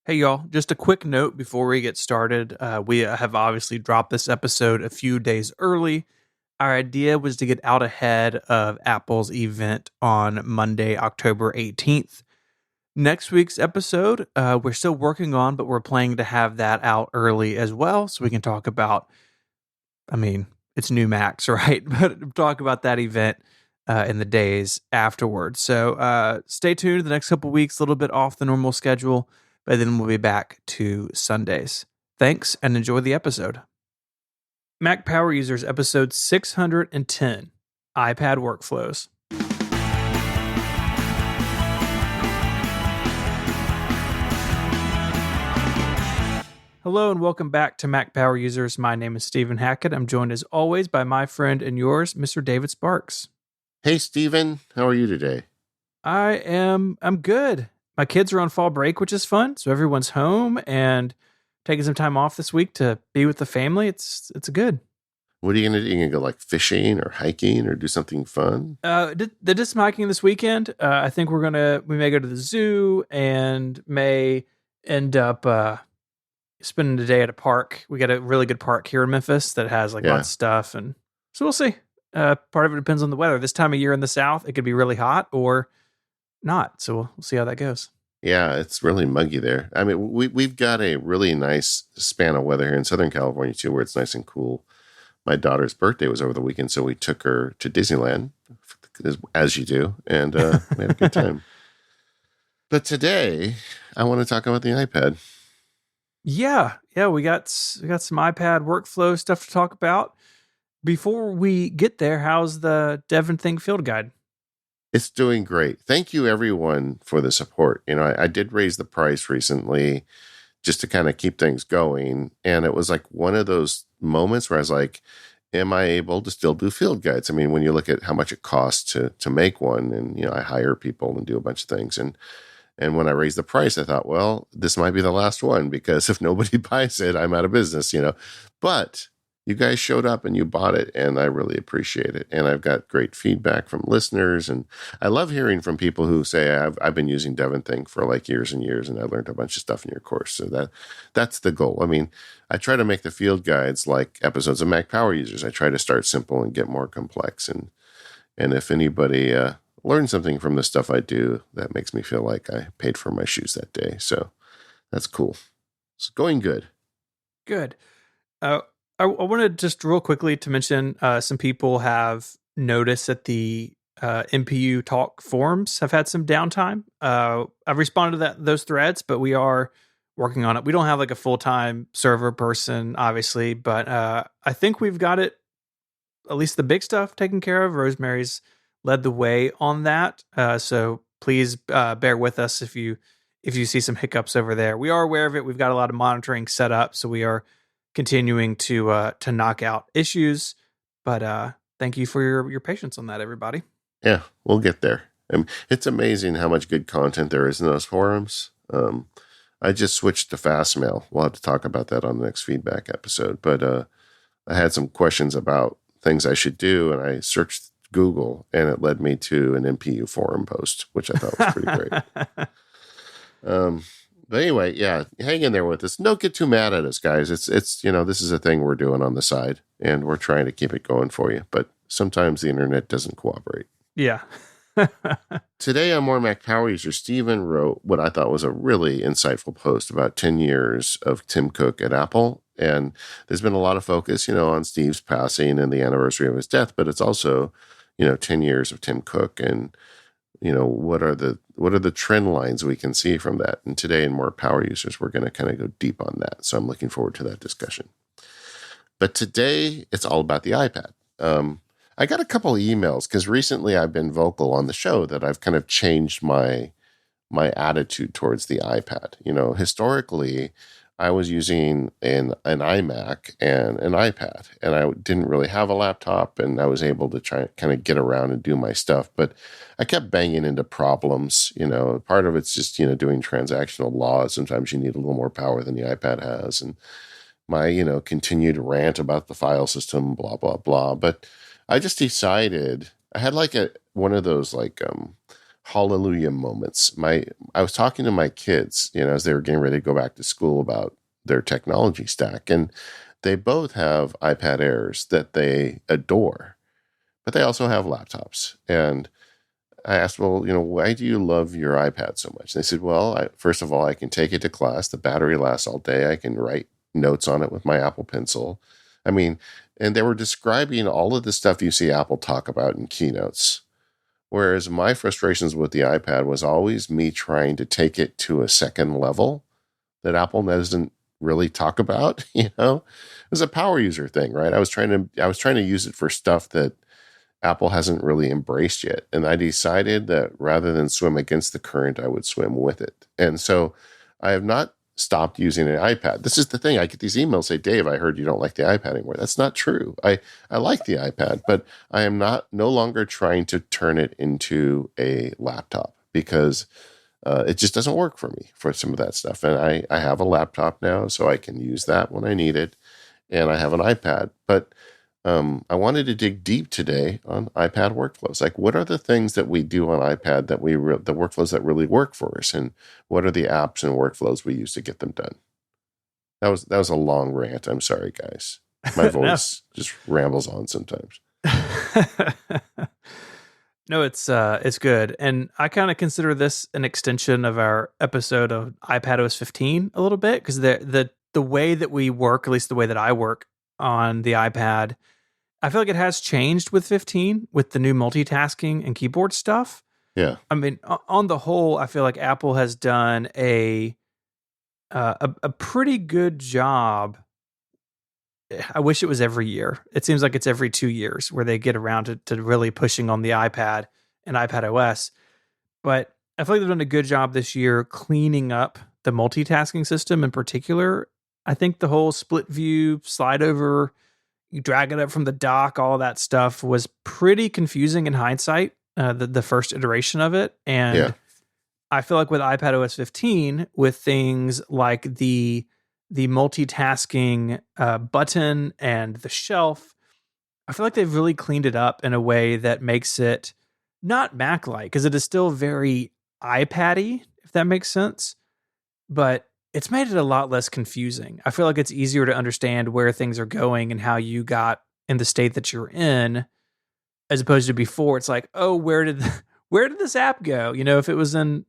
Hey, y'all, just a quick note before we get started. We have obviously dropped this episode a few days early. Our idea was to get out ahead of Apple's event on Monday, October 18th. Next week's episode, we're still working on, but we're planning to have that out early as well so we can talk about, it's new Macs, right? But talk about that event in the days afterwards. So stay tuned the next couple weeks, a little bit off the normal schedule, but then we'll be back to Sundays. Thanks and enjoy the episode. Mac Power Users, episode 610, iPad Workflows. Hello and welcome back to Mac Power Users. My name is Stephen Hackett. I'm joined as always by my friend and yours, Mr. David Sparks. Hey, Stephen. How are you today? I'm good. My kids are on fall break, which is fun. So everyone's home and taking some time off this week to be with the family. It's good. What are you going to do? You going to go like fishing or hiking or do something fun? They did some hiking this weekend. I think we may go to the zoo and may end up spending the day at a park. We got a really good park here in Memphis that has lots of stuff. And so we'll see. Part of it depends on the weather. This time of year in the South, it could be really hot or not. So we'll see how that goes. Yeah, it's really muggy there. I mean, we've got a really nice span of weather here in Southern California too, where it's nice and cool. My daughter's birthday was over the weekend, so we took her to Disneyland, as you do, and we had a good time. But today, I want to talk about the iPad. Yeah, we got some iPad workflow stuff to talk about. Before we get there, how's the Devon Think Field Guide? It's doing great. Thank you, everyone, for the support. I did raise the price recently just to kind of keep things going. And it was like one of those moments where I was like, am I able to still do field guides? I mean, when you look at how much it costs to make one, and, I hire people and do a bunch of things. And when I raised the price, I thought, well, this might be the last one because if nobody buys it, I'm out of business, But you guys showed up and you bought it, and I really appreciate it. And I've got great feedback from listeners, and I love hearing from people who say, I've been using Devon Think for like years and years, and I learned a bunch of stuff in your course. So that's the goal. I mean, I try to make the field guides like episodes of Mac Power Users. I try to start simple and get more complex. And if anybody learns something from the stuff I do, that makes me feel like I paid for my shoes that day. So that's cool. It's going good. Good. I wanted just real quickly to mention some people have noticed that the MPU Talk forums have had some downtime. I've responded to those threads, but we are working on it. We don't have like a full-time server person, obviously, but I think we've got it, at least the big stuff, taken care of. Rosemary's led the way on that. So please bear with us if you see some hiccups over there. We are aware of it. We've got a lot of monitoring set up, so we are continuing to knock out issues, but thank you for your patience on that, everybody. Yeah, we'll get there. It's amazing how much good content there is in those forums. I just switched to Fastmail. We'll have to talk about that on the next feedback episode. But I had some questions about things I should do, and I searched Google, and it led me to an MPU forum post, which I thought was pretty great. But anyway, yeah, hang in there with us. Don't get too mad at us, guys. It's this is a thing we're doing on the side, and we're trying to keep it going for you. But sometimes the internet doesn't cooperate. Yeah. Today on More Mac Power User, Stephen wrote what I thought was a really insightful post about 10 years of Tim Cook at Apple. And there's been a lot of focus, on Steve's passing and the anniversary of his death, but it's also, 10 years of Tim Cook and what are the trend lines we can see from that? And today in More Power Users, we're going to kind of go deep on that. So I'm looking forward to that discussion. But today, it's all about the iPad. I got a couple of emails because recently I've been vocal on the show that I've kind of changed my attitude towards the iPad. Historically, I was using an iMac and an iPad, and I didn't really have a laptop, and I was able to try and kind of get around and do my stuff. But I kept banging into problems. Part of it's just, doing transactional laws. Sometimes you need a little more power than the iPad has. And my, continued rant about the file system, blah, blah, blah. But I just decided I had like one of those like hallelujah moments. I was talking to my kids, as they were getting ready to go back to school about their technology stack, and they both have iPad Airs that they adore, but they also have laptops. And I asked, well, why do you love your iPad so much? And they said, well, first of all, I can take it to class. The battery lasts all day. I can write notes on it with my Apple Pencil. I mean, and they were describing all of the stuff you see Apple talk about in keynotes. Whereas my frustrations with the iPad was always me trying to take it to a second level that Apple doesn't really talk about. It was a power user thing, right? I was trying to use it for stuff that Apple hasn't really embraced yet. And I decided that rather than swim against the current, I would swim with it. And so I have not stopped using an iPad. This is the thing. I get these emails say, Dave, I heard you don't like the iPad anymore. That's not true. I like the iPad, but I am no longer trying to turn it into a laptop because it just doesn't work for me for some of that stuff. And I have a laptop now, so I can use that when I need it. And I have an iPad. But I wanted to dig deep today on iPad workflows. Like, what are the things that we do on iPad that the workflows that really work for us, and what are the apps and workflows we use to get them done? That was a long rant. I'm sorry, guys. My voice just rambles on sometimes. No, it's good, and I kind of consider this an extension of our episode of iPadOS 15 a little bit because the way that we work, at least the way that I work on the iPad, I feel like it has changed with 15 with the new multitasking and keyboard stuff. Yeah. I mean, on the whole, I feel like Apple has done a pretty good job. I wish it was every year. It seems like it's every 2 years where they get around to really pushing on the iPad and iPadOS. But I feel like they've done a good job this year cleaning up the multitasking system in particular. I think the whole split view, slide over, you drag it up from the dock, all of that stuff was pretty confusing in hindsight, the first iteration of it. And Yeah. I feel like with iPadOS 15, with things like the multitasking button and the shelf, I feel like they've really cleaned it up in a way that makes it not Mac-like, because it is still very iPad-y, if that makes sense. But it's made it a lot less confusing. I feel like it's easier to understand where things are going and how you got in the state that you're in, as opposed to before. It's like, oh, where did this app go? If it was in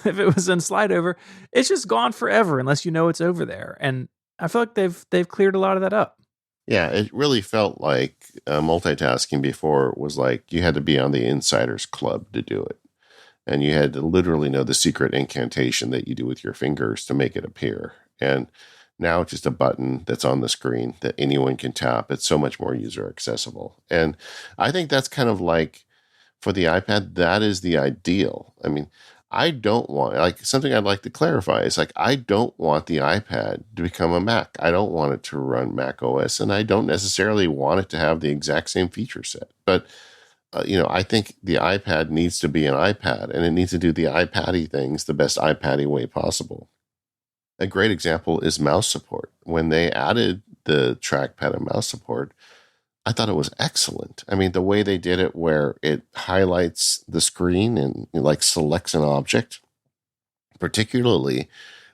if it was in slide over, it's just gone forever unless you know it's over there. And I feel like they've cleared a lot of that up. Yeah, it really felt like multitasking before was like you had to be on the insiders club to do it. And you had to literally know the secret incantation that you do with your fingers to make it appear. And now it's just a button that's on the screen that anyone can tap. It's so much more user accessible. And I think that's kind of like for the iPad, that is the ideal. I mean, I don't want, like, something I'd like to clarify is like, I don't want the iPad to become a Mac. I don't want it to run Mac OS, and I don't necessarily want it to have the exact same feature set. But I think the iPad needs to be an iPad, and it needs to do the iPad-y things the best iPad-y way possible. A great example is mouse support. When they added the trackpad and mouse support, I thought it was excellent. I mean, the way they did it where it highlights the screen and like selects an object, particularly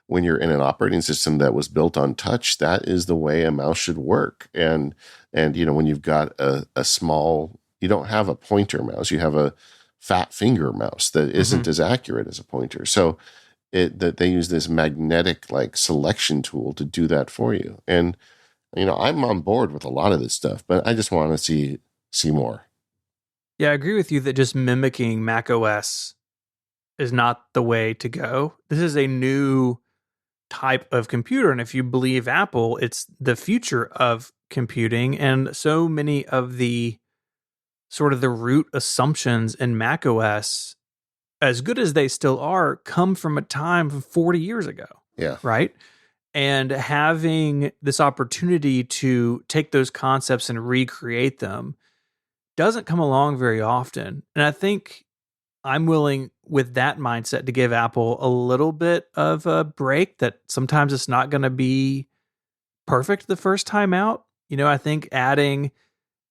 when you're in an operating system that was built on touch, that is the way a mouse should work. And when you've got a small, you don't have a pointer mouse, you have a fat finger mouse that isn't as accurate as a pointer. So that they use this magnetic like selection tool to do that for you. And I'm on board with a lot of this stuff, but I just want to see more. Yeah, I agree with you that just mimicking Mac OS is not the way to go. This is a new type of computer, and if you believe Apple, it's the future of computing. And so many of the sort of the root assumptions in Mac OS, as good as they still are, come from a time from 40 years ago. Yeah. Right. And having this opportunity to take those concepts and recreate them doesn't come along very often. And I think I'm willing, with that mindset, to give Apple a little bit of a break, that sometimes it's not going to be perfect the first time out. I think adding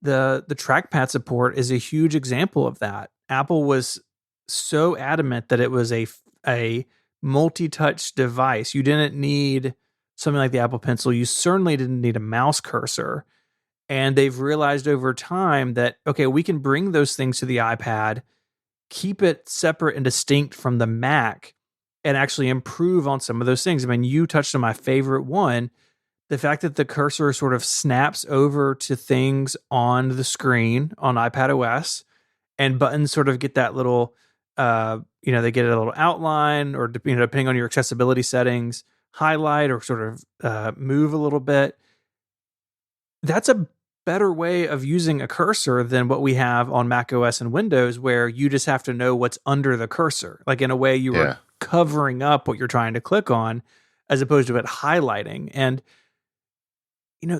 the trackpad support is a huge example of that. Apple was so adamant that it was a multi-touch device. You didn't need something like the Apple Pencil. You certainly didn't need a mouse cursor. And they've realized over time that, okay, we can bring those things to the iPad, keep it separate and distinct from the Mac, and actually improve on some of those things. I mean, you touched on my favorite one, the fact that the cursor sort of snaps over to things on the screen on iPadOS, and buttons sort of get that little, they get a little outline, or depending on your accessibility settings, highlight or sort of move a little bit. That's a better way of using a cursor than what we have on Mac OS and Windows, where you just have to know what's under the cursor. Like, in a way, you Yeah. are covering up what you're trying to click on, as opposed to it highlighting. And,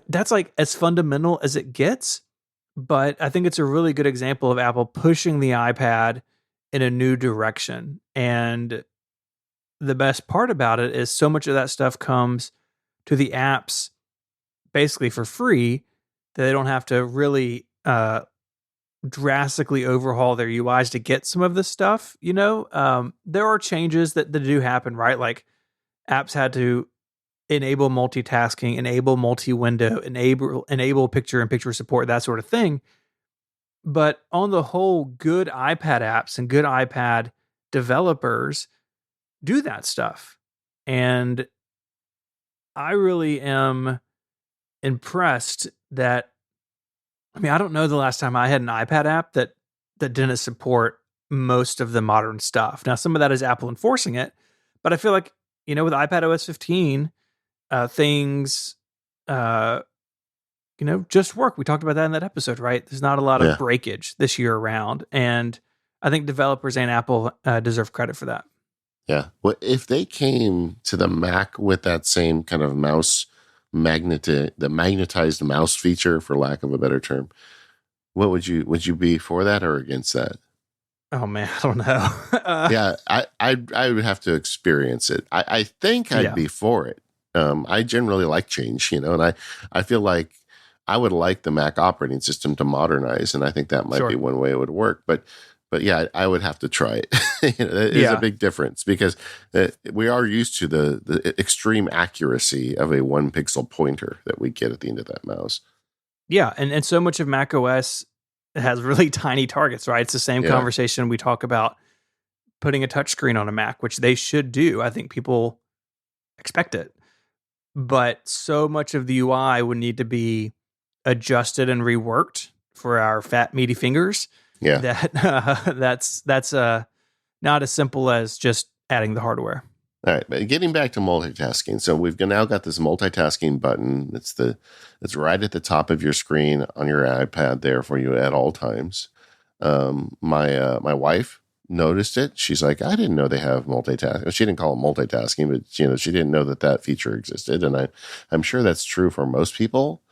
that's like as fundamental as it gets. But I think it's a really good example of Apple pushing the iPad in a new direction. And the best part about it is so much of that stuff comes to the apps basically for free, that they don't have to really drastically overhaul their UIs to get some of this stuff. There are changes that do happen, right? Like, apps had to enable multitasking, enable multi-window, enable picture-in-picture support, that sort of thing. But on the whole, good iPad apps and good iPad developers do that stuff. And I really am impressed that, I mean, I don't know the last time I had an iPad app that didn't support most of the modern stuff. Now, some of that is Apple enforcing it, but I feel like, with iPadOS 15, things, just work. We talked about that in that episode, right? There's not a lot of Yeah. breakage this year around, and I think developers and Apple deserve credit for that. Yeah. Well, if they came to the Mac with that same kind of the magnetized mouse feature, for lack of a better term, what would you be for that or against that? Oh man, I don't know. Yeah, I would have to experience it. I think I'd Yeah. be for it. I generally like change, and I feel like I would like the Mac operating system to modernize, and I think that might Sure. be one way it would work. But yeah, I would have to try it. It is Yeah. a big difference, because we are used to the extreme accuracy of a 1 pixel pointer that we get at the end of that mouse. Yeah, and so much of Mac OS has really tiny targets, right? It's the same Yeah. conversation we talk about putting a touchscreen on a Mac, which they should do. I think people expect it. But so much of the UI would need to be adjusted and reworked for our fat, meaty fingers, Yeah. that that's not as simple as just adding the hardware. All right, but getting back to multitasking. So we've now got this multitasking button. It's right at the top of your screen on your iPad there for you at all times. My wife noticed it. She's like, I didn't know they have multitasking. She didn't call it multitasking, but she didn't know that feature existed. And I'm sure that's true for most people.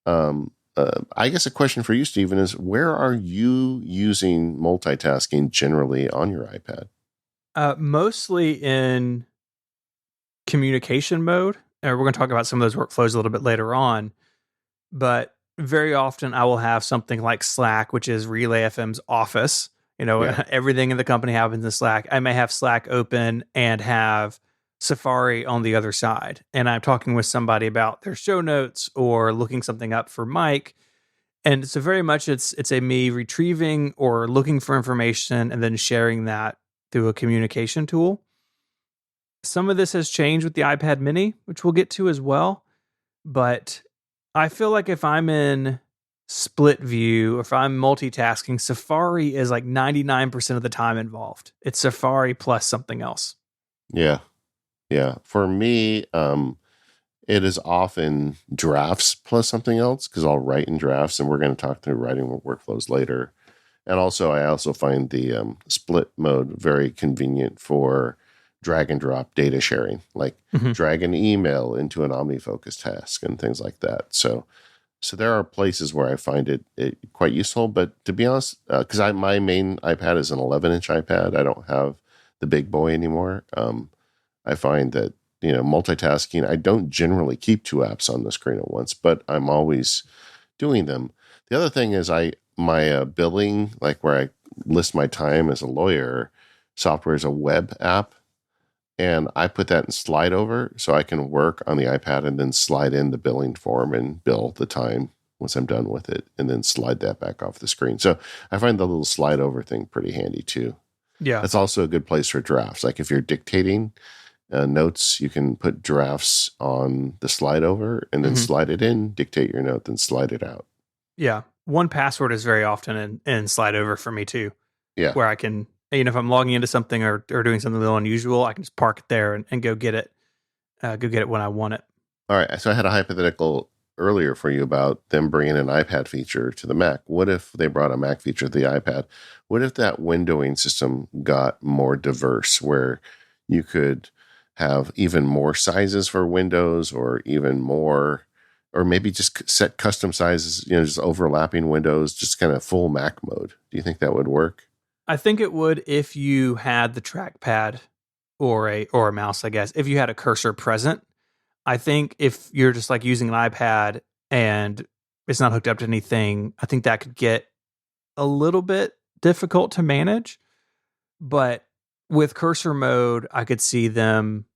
I guess a question for you, Stephen, is where are you using multitasking generally on your iPad? Mostly in communication mode. We're going to talk about some of those workflows a little bit later on, but very often I will have something like Slack, which is Relay FM's office. Yeah. Everything in the company happens in Slack. I may have Slack open and have Safari on the other side, and I'm talking with somebody about their show notes or looking something up for Mike. And so very much it's a me retrieving or looking for information and then sharing that through a communication tool. Some of this has changed with the iPad mini, which we'll get to as well. But I feel like if I'm in split view, if I'm multitasking, Safari is like 99% of the time involved. It's Safari plus something else. Yeah. Yeah. For me, it is often drafts plus something else, because I'll write in drafts, and we're going to talk through writing workflows later. And also, I also find the split mode very convenient for drag and drop data sharing, like drag an email into an OmniFocus task and things like that. So there are places where I find it quite useful. But to be honest, because my main iPad is an 11-inch iPad, I don't have the big boy anymore. I find that multitasking, I don't generally keep two apps on the screen at once, but I'm always doing them. The other thing is my billing, like where I list my time as a lawyer software is a web app. And I put that in slide over so I can work on the iPad and then slide in the billing form and bill the time once I'm done with it, and then slide that back off the screen. So I find the little slide over thing pretty handy too. Yeah. That's also a good place for drafts. Like if you're dictating notes, you can put drafts on the slide over and then slide it in, dictate your note, then slide it out. Yeah. 1Password is very often in slide over for me too. Yeah. Where I can, if I'm logging into something or doing something a little unusual, I can just park it there and go get it. Go get it when I want it. All right. So I had a hypothetical earlier for you about them bringing an iPad feature to the Mac. What if they brought a Mac feature to the iPad? What if that windowing system got more diverse, where you could have even more sizes for windows, or even more, or maybe just set custom sizes, just overlapping windows, just kind of full Mac mode? Do you think that would work? I think it would if you had the trackpad or a mouse, I guess. If you had a cursor present. I think if you're just like using an iPad and it's not hooked up to anything, I think that could get a little bit difficult to manage. But with cursor mode, I could see them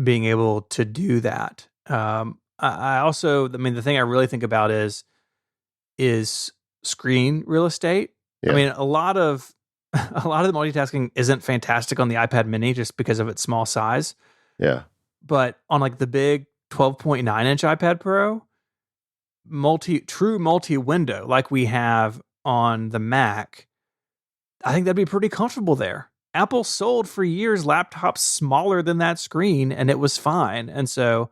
being able to do that. I also, the thing I really think about is screen real estate. Yeah. I mean, a lot of the multitasking isn't fantastic on the iPad Mini just because of its small size. Yeah. But on like the big 12.9-inch iPad Pro, true multi-window like we have on the Mac, I think that'd be pretty comfortable there. Apple sold for years laptops smaller than that screen, and it was fine. And so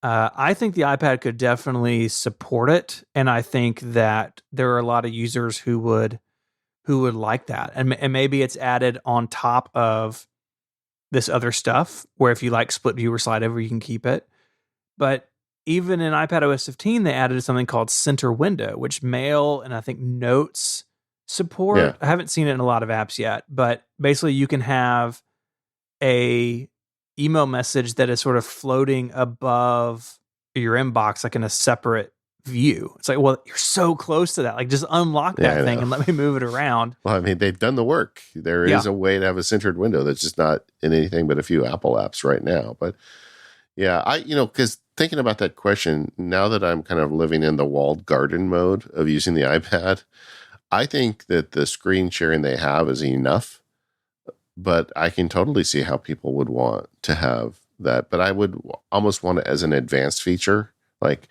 I think the iPad could definitely support it, and I think that there are a lot of users who would like that. And maybe it's added on top of this other stuff, where if you like split view or slide over, you can keep it. But even in iPadOS 15, they added something called Center Window, which Mail and I think Notes support. Yeah. I haven't seen it in a lot of apps yet, but basically you can have a email message that is sort of floating above your inbox, like in a separate view. It's like, well, you're so close to that. Like, just unlock that thing and let me move it around. Well, I mean, they've done the work. There is a way to have a centered window that's just not in anything but a few Apple apps right now. But yeah, because thinking about that question, now that I'm kind of living in the walled garden mode of using the iPad, I think that the screen sharing they have is enough. But I can totally see how people would want to have that. But I would almost want it as an advanced feature. Like,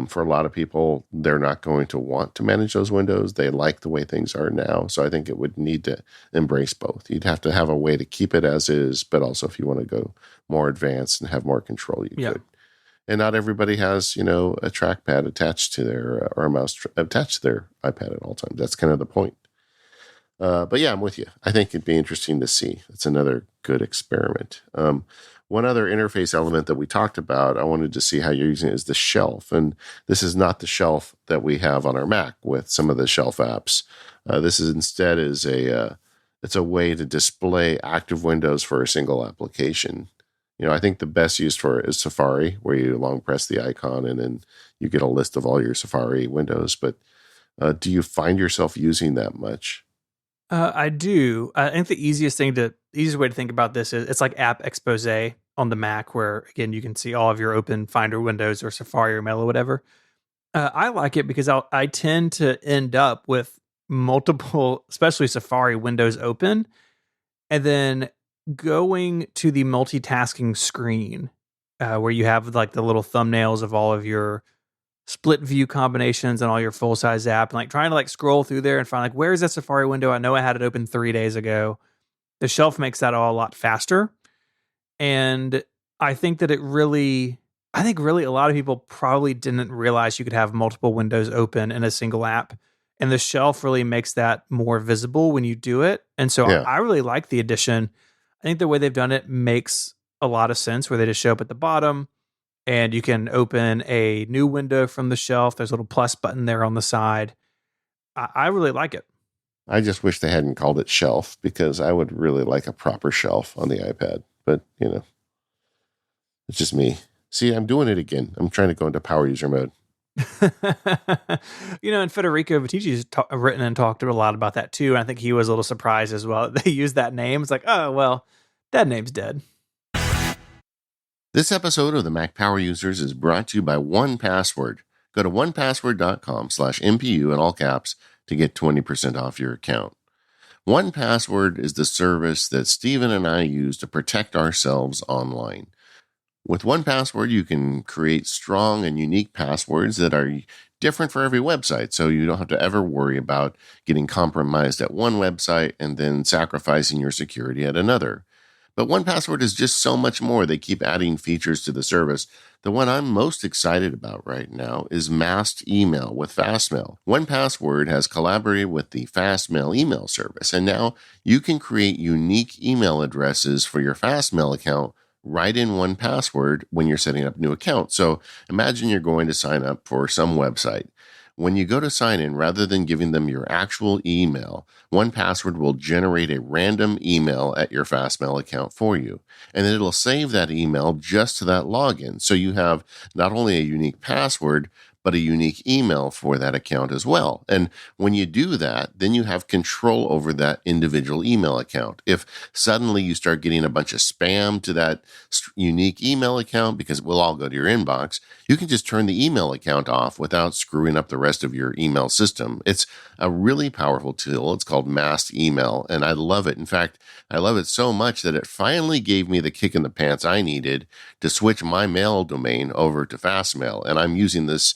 for a lot of people, they're not going to want to manage those windows. They like the way things are now. So I think it would need to embrace both. You'd have to have a way to keep it as is, but also if you want to go more advanced and have more control, you could. And not everybody has, a trackpad attached to their, or a mouse attached to their iPad at all times. That's kind of the point. But yeah, I'm with you. I think it'd be interesting to see. It's another good experiment. One other interface element that we talked about, I wanted to see how you're using it, is the shelf. And this is not the shelf that we have on our Mac with some of the shelf apps. This is instead it's a way to display active windows for a single application. I think the best use for it is Safari, where you long press the icon and then you get a list of all your Safari windows. But do you find yourself using that much? I do. I think the easiest way to think about this is it's like app expose on the Mac, where again you can see all of your open Finder windows or Safari or Mail or whatever. I like it because I tend to end up with multiple, especially Safari windows open, and then going to the multitasking screen where you have like the little thumbnails of all of your split view combinations and all your full size app, and like trying to like scroll through there and find like, where's that Safari window? I know I had it open 3 days ago. The shelf makes that all a lot faster. And I think that really a lot of people probably didn't realize you could have multiple windows open in a single app. And the shelf really makes that more visible when you do it. And so I really like the addition. I think the way they've done it makes a lot of sense, where they just show up at the bottom and you can open a new window from the shelf. There's a little plus button there on the side. I really like it. I just wish they hadn't called it shelf, because I would really like a proper shelf on the iPad. But, it's just me. See, I'm doing it again. I'm trying to go into power user mode. And Federico Vittici's written and talked a lot about that too. And I think he was a little surprised as well that they used that name. It's like, oh, well, that name's dead. This episode of the Mac Power Users is brought to you by 1Password. Go to onepassword.com/MPU in all caps to get 20% off your account. 1Password is the service that Stephen and I use to protect ourselves online. With 1Password, you can create strong and unique passwords that are different for every website, so you don't have to ever worry about getting compromised at one website and then sacrificing your security at another. But 1Password is just so much more. They keep adding features to the service. The one I'm most excited about right now is masked email with Fastmail. 1Password has collaborated with the Fastmail email service, and now you can create unique email addresses for your Fastmail account right in 1Password when you're setting up new accounts. So imagine you're going to sign up for some website. When you go to sign in, rather than giving them your actual email, 1Password will generate a random email at your Fastmail account for you. And then it'll save that email just to that login. So you have not only a unique password, but a unique email for that account as well. And when you do that, then you have control over that individual email account. If suddenly you start getting a bunch of spam to that unique email account, because it will all go to your inbox, you can just turn the email account off without screwing up the rest of your email system. It's a really powerful tool. It's called masked email, and I love it. In fact, I love it so much that it finally gave me the kick in the pants I needed to switch my mail domain over to Fastmail. And I'm using this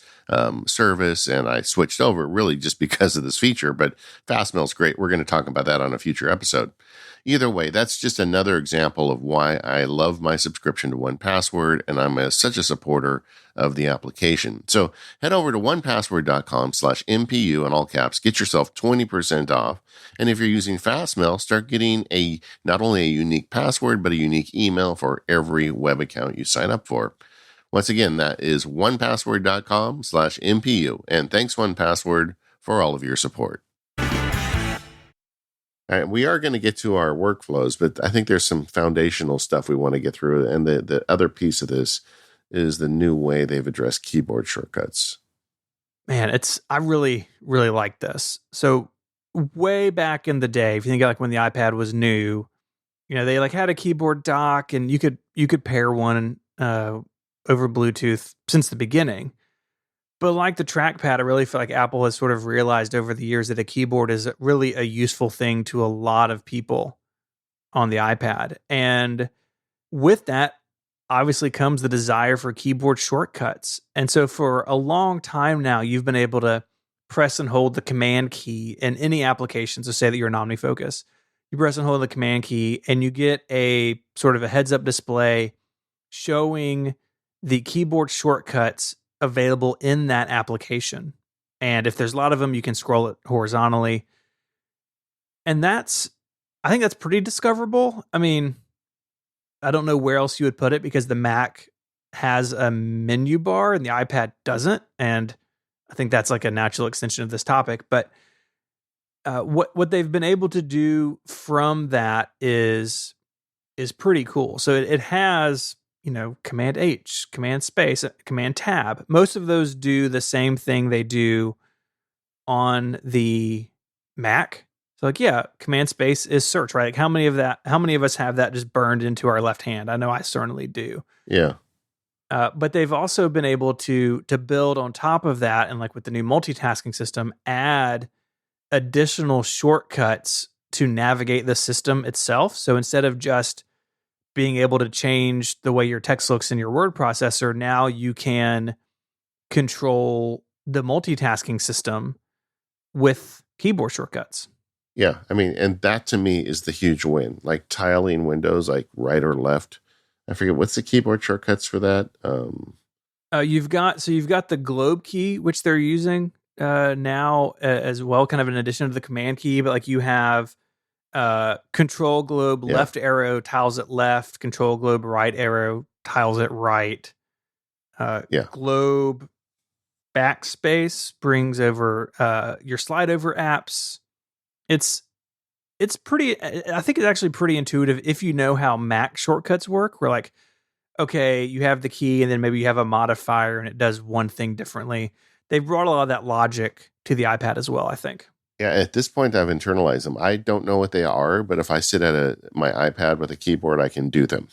service, and I switched over really just because of this feature. But Fastmail's great. We're going to talk about that on a future episode. Either way, that's just another example of why I love my subscription to 1Password, and I'm such a supporter of the application. So head over to onepassword.com/MPU in all caps. Get yourself 20% off. And if you're using Fastmail, start getting not only a unique password, but a unique email for every web account you sign up for. Once again, that is onepassword.com/MPU. And thanks, 1Password, for all of your support. All right, we are going to get to our workflows, but I think there's some foundational stuff we want to get through. And the other piece of this is the new way they've addressed keyboard shortcuts. Man, I really, really like this. So way back in the day, if you think like when the iPad was new, they like had a keyboard dock and you could pair one over Bluetooth since the beginning. But like the trackpad, I really feel like Apple has sort of realized over the years that a keyboard is really a useful thing to a lot of people on the iPad. And with that, obviously comes the desire for keyboard shortcuts. And so for a long time now, you've been able to press and hold the command key in any application. So say that you're an OmniFocus. You press and hold the command key and you get a sort of a heads up display showing the keyboard shortcuts available in that application. And if there's a lot of them, you can scroll it horizontally. And I think that's pretty discoverable. I mean, I don't know where else you would put it because the Mac has a menu bar and the iPad doesn't. And I think that's like a natural extension of this topic. But what they've been able to do from that is pretty cool. So it has, Command H, Command Space, Command Tab. Most of those do the same thing they do on the Mac. So like, yeah, Command Space is search, right? Like how many of us have that just burned into our left hand? I know I certainly do. Yeah. But they've also been able to build on top of that, and like with the new multitasking system, add additional shortcuts to navigate the system itself. So instead of just being able to change the way your text looks in your word processor, now you can control the multitasking system with keyboard shortcuts. Yeah. I mean, and that to me is the huge win. Like tiling windows, like right or left. I forget what's the keyboard shortcuts for that. You've got the globe key, which they're using now as well, kind of in addition to the command key. But like you have control globe left arrow tiles it left, control globe right arrow tiles it right. Globe backspace brings over your slide over apps. It's pretty, I think it's actually pretty intuitive if you know how Mac shortcuts work, where like okay, you have the key and then maybe you have a modifier and it does one thing differently. They've brought a lot of that logic to the iPad as well, I think. Yeah, at this point, I've internalized them. I don't know what they are, but if I sit at my iPad with a keyboard, I can do them.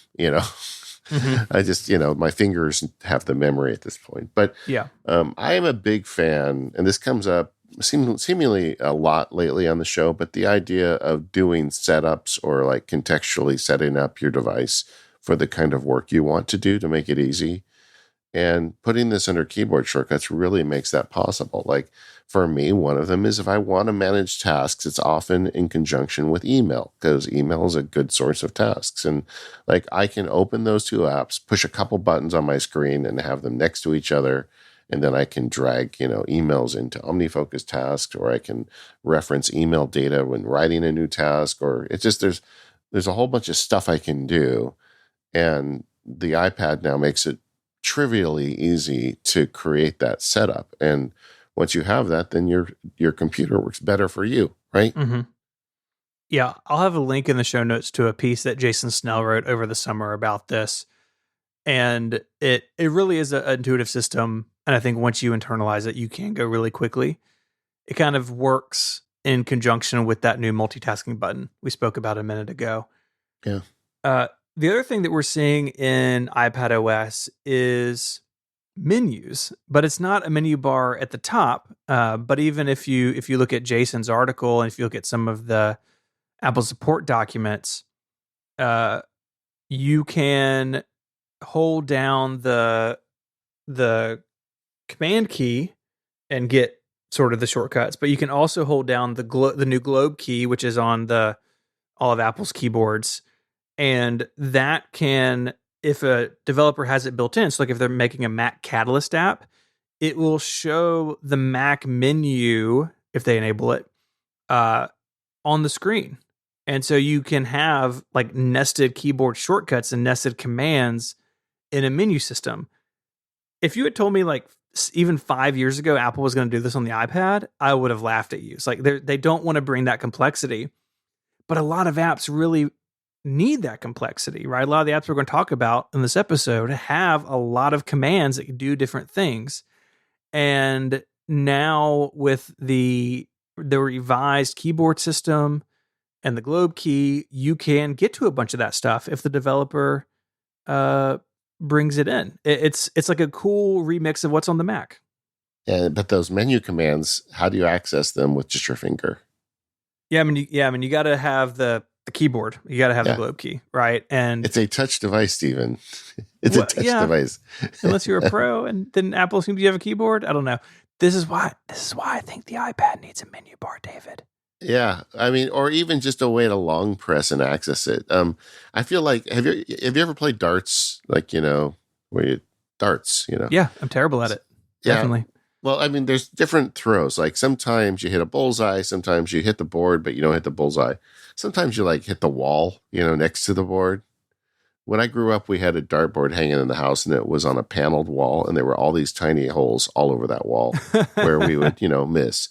Hmm. I just, my fingers have the memory at this point. But Yeah. I am a big fan, and this comes up seemingly a lot lately on the show, but the idea of doing setups or like contextually setting up your device for the kind of work you want to do to make it easy. And putting this under keyboard shortcuts really makes that possible. Like for me, one of them is if I want to manage tasks, it's often in conjunction with email because email is a good source of tasks. And like I can open those two apps, push a couple buttons on my screen and have them next to each other. And then I can drag, emails into OmniFocus tasks, or I can reference email data when writing a new task, or it's just there's a whole bunch of stuff I can do. And the iPad now makes it trivially easy to create that setup. And once you have that, then your computer works better for you, right? Hmm. Yeah, I'll have a link in the show notes to a piece that Jason Snell wrote over the summer about this. And it really is an intuitive system. And I think once you internalize it, you can go really quickly. It kind of works in conjunction with that new multitasking button we spoke about a minute ago. Yeah. Uh, the other thing that we're seeing in iPadOS is menus, but it's not a menu bar at the top. But even if you look at Jason's article and if you look at some of the Apple support documents, uh, you can hold down the command key and get sort of the shortcuts, but you can also hold down the new globe key, which is on the all of Apple's keyboards, and that can, if a developer has it built in, so like if they're making a Mac Catalyst app, it will show the Mac menu if they enable it uh, on the screen. And so you can have like nested keyboard shortcuts and nested commands in a menu system. If you had told me like even 5 years ago Apple was going to do this on the iPad, I would have laughed at you. It's like they don't want to bring that complexity, but a lot of apps really need that complexity, right? A lot of the apps we're going to talk about in this episode have a lot of commands that can do different things. And now with the revised keyboard system and the globe key, you can get to a bunch of that stuff if the developer uh, brings it in. It's like a cool remix of what's on the Mac. But those menu commands, how do you access them with just your finger? You got to have the keyboard. You got to have the Yeah. globe key, right? And It's a touch device, Stephen. It's a touch device. Unless you're a pro, and then Apple assumes you have a keyboard. I don't know. This is why I think the iPad needs a menu bar, David. Yeah, I mean, or even just a way to long press and access it. I feel like have you ever played darts? Like where you darts. Yeah, I'm terrible at it. Yeah. Definitely. Well, I mean, there's different throws. Like sometimes you hit a bullseye, sometimes you hit the board, but you don't hit the bullseye. Sometimes you like hit the wall, next to the board. When I grew up, we had a dartboard hanging in the house, and it was on a paneled wall, and there were all these tiny holes all over that wall where we would, miss.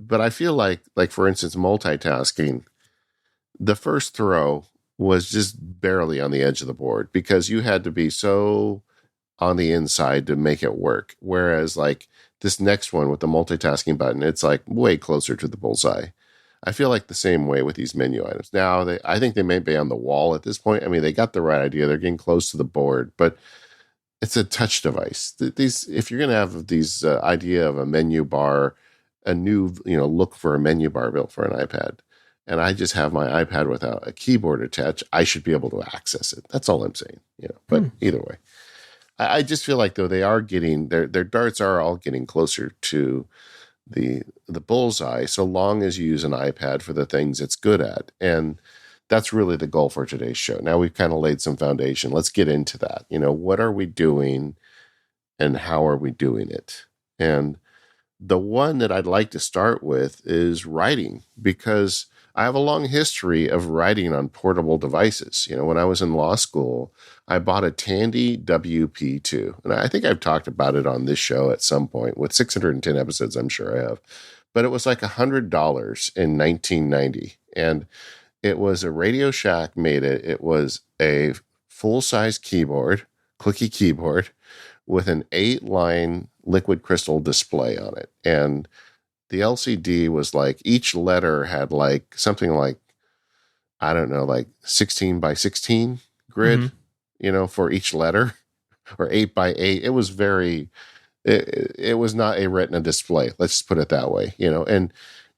But I feel like for instance, multitasking, the first throw was just barely on the edge of the board because you had to be so on the inside to make it work. Whereas like this next one with the multitasking button, it's like way closer to the bullseye. I feel like the same way with these menu items. Now, I think they may be on the wall at this point. I mean, they got the right idea. They're getting close to the board, but it's a touch device. If you're going to have these idea of a menu bar, a new, look for a menu bar built for an iPad, and I just have my iPad without a keyboard attached, I should be able to access it. That's all I'm saying. But either way, I just feel like though they are getting their darts are all getting closer to the bullseye, so long as you use an iPad for the things it's good at. And that's really the goal for today's show. Now we've kind of laid some foundation. Let's get into that. What are we doing and how are we doing it? And the one that I'd like to start with is writing, because I have a long history of writing on portable devices. When I was in law school, I bought a Tandy WP2. And I think I've talked about it on this show at some point. With 610 episodes, I'm sure I have. But it was like $100 in 1990. And it was a Radio Shack made it. It was a full-size keyboard, clicky keyboard, with an 8-line liquid crystal display on it. And the LCD was like, each letter had like something like, I don't know, like 16 by 16 Mm-hmm. grid, for each letter, or 8 by 8. It was it was not a retina display. Let's just put it that way, and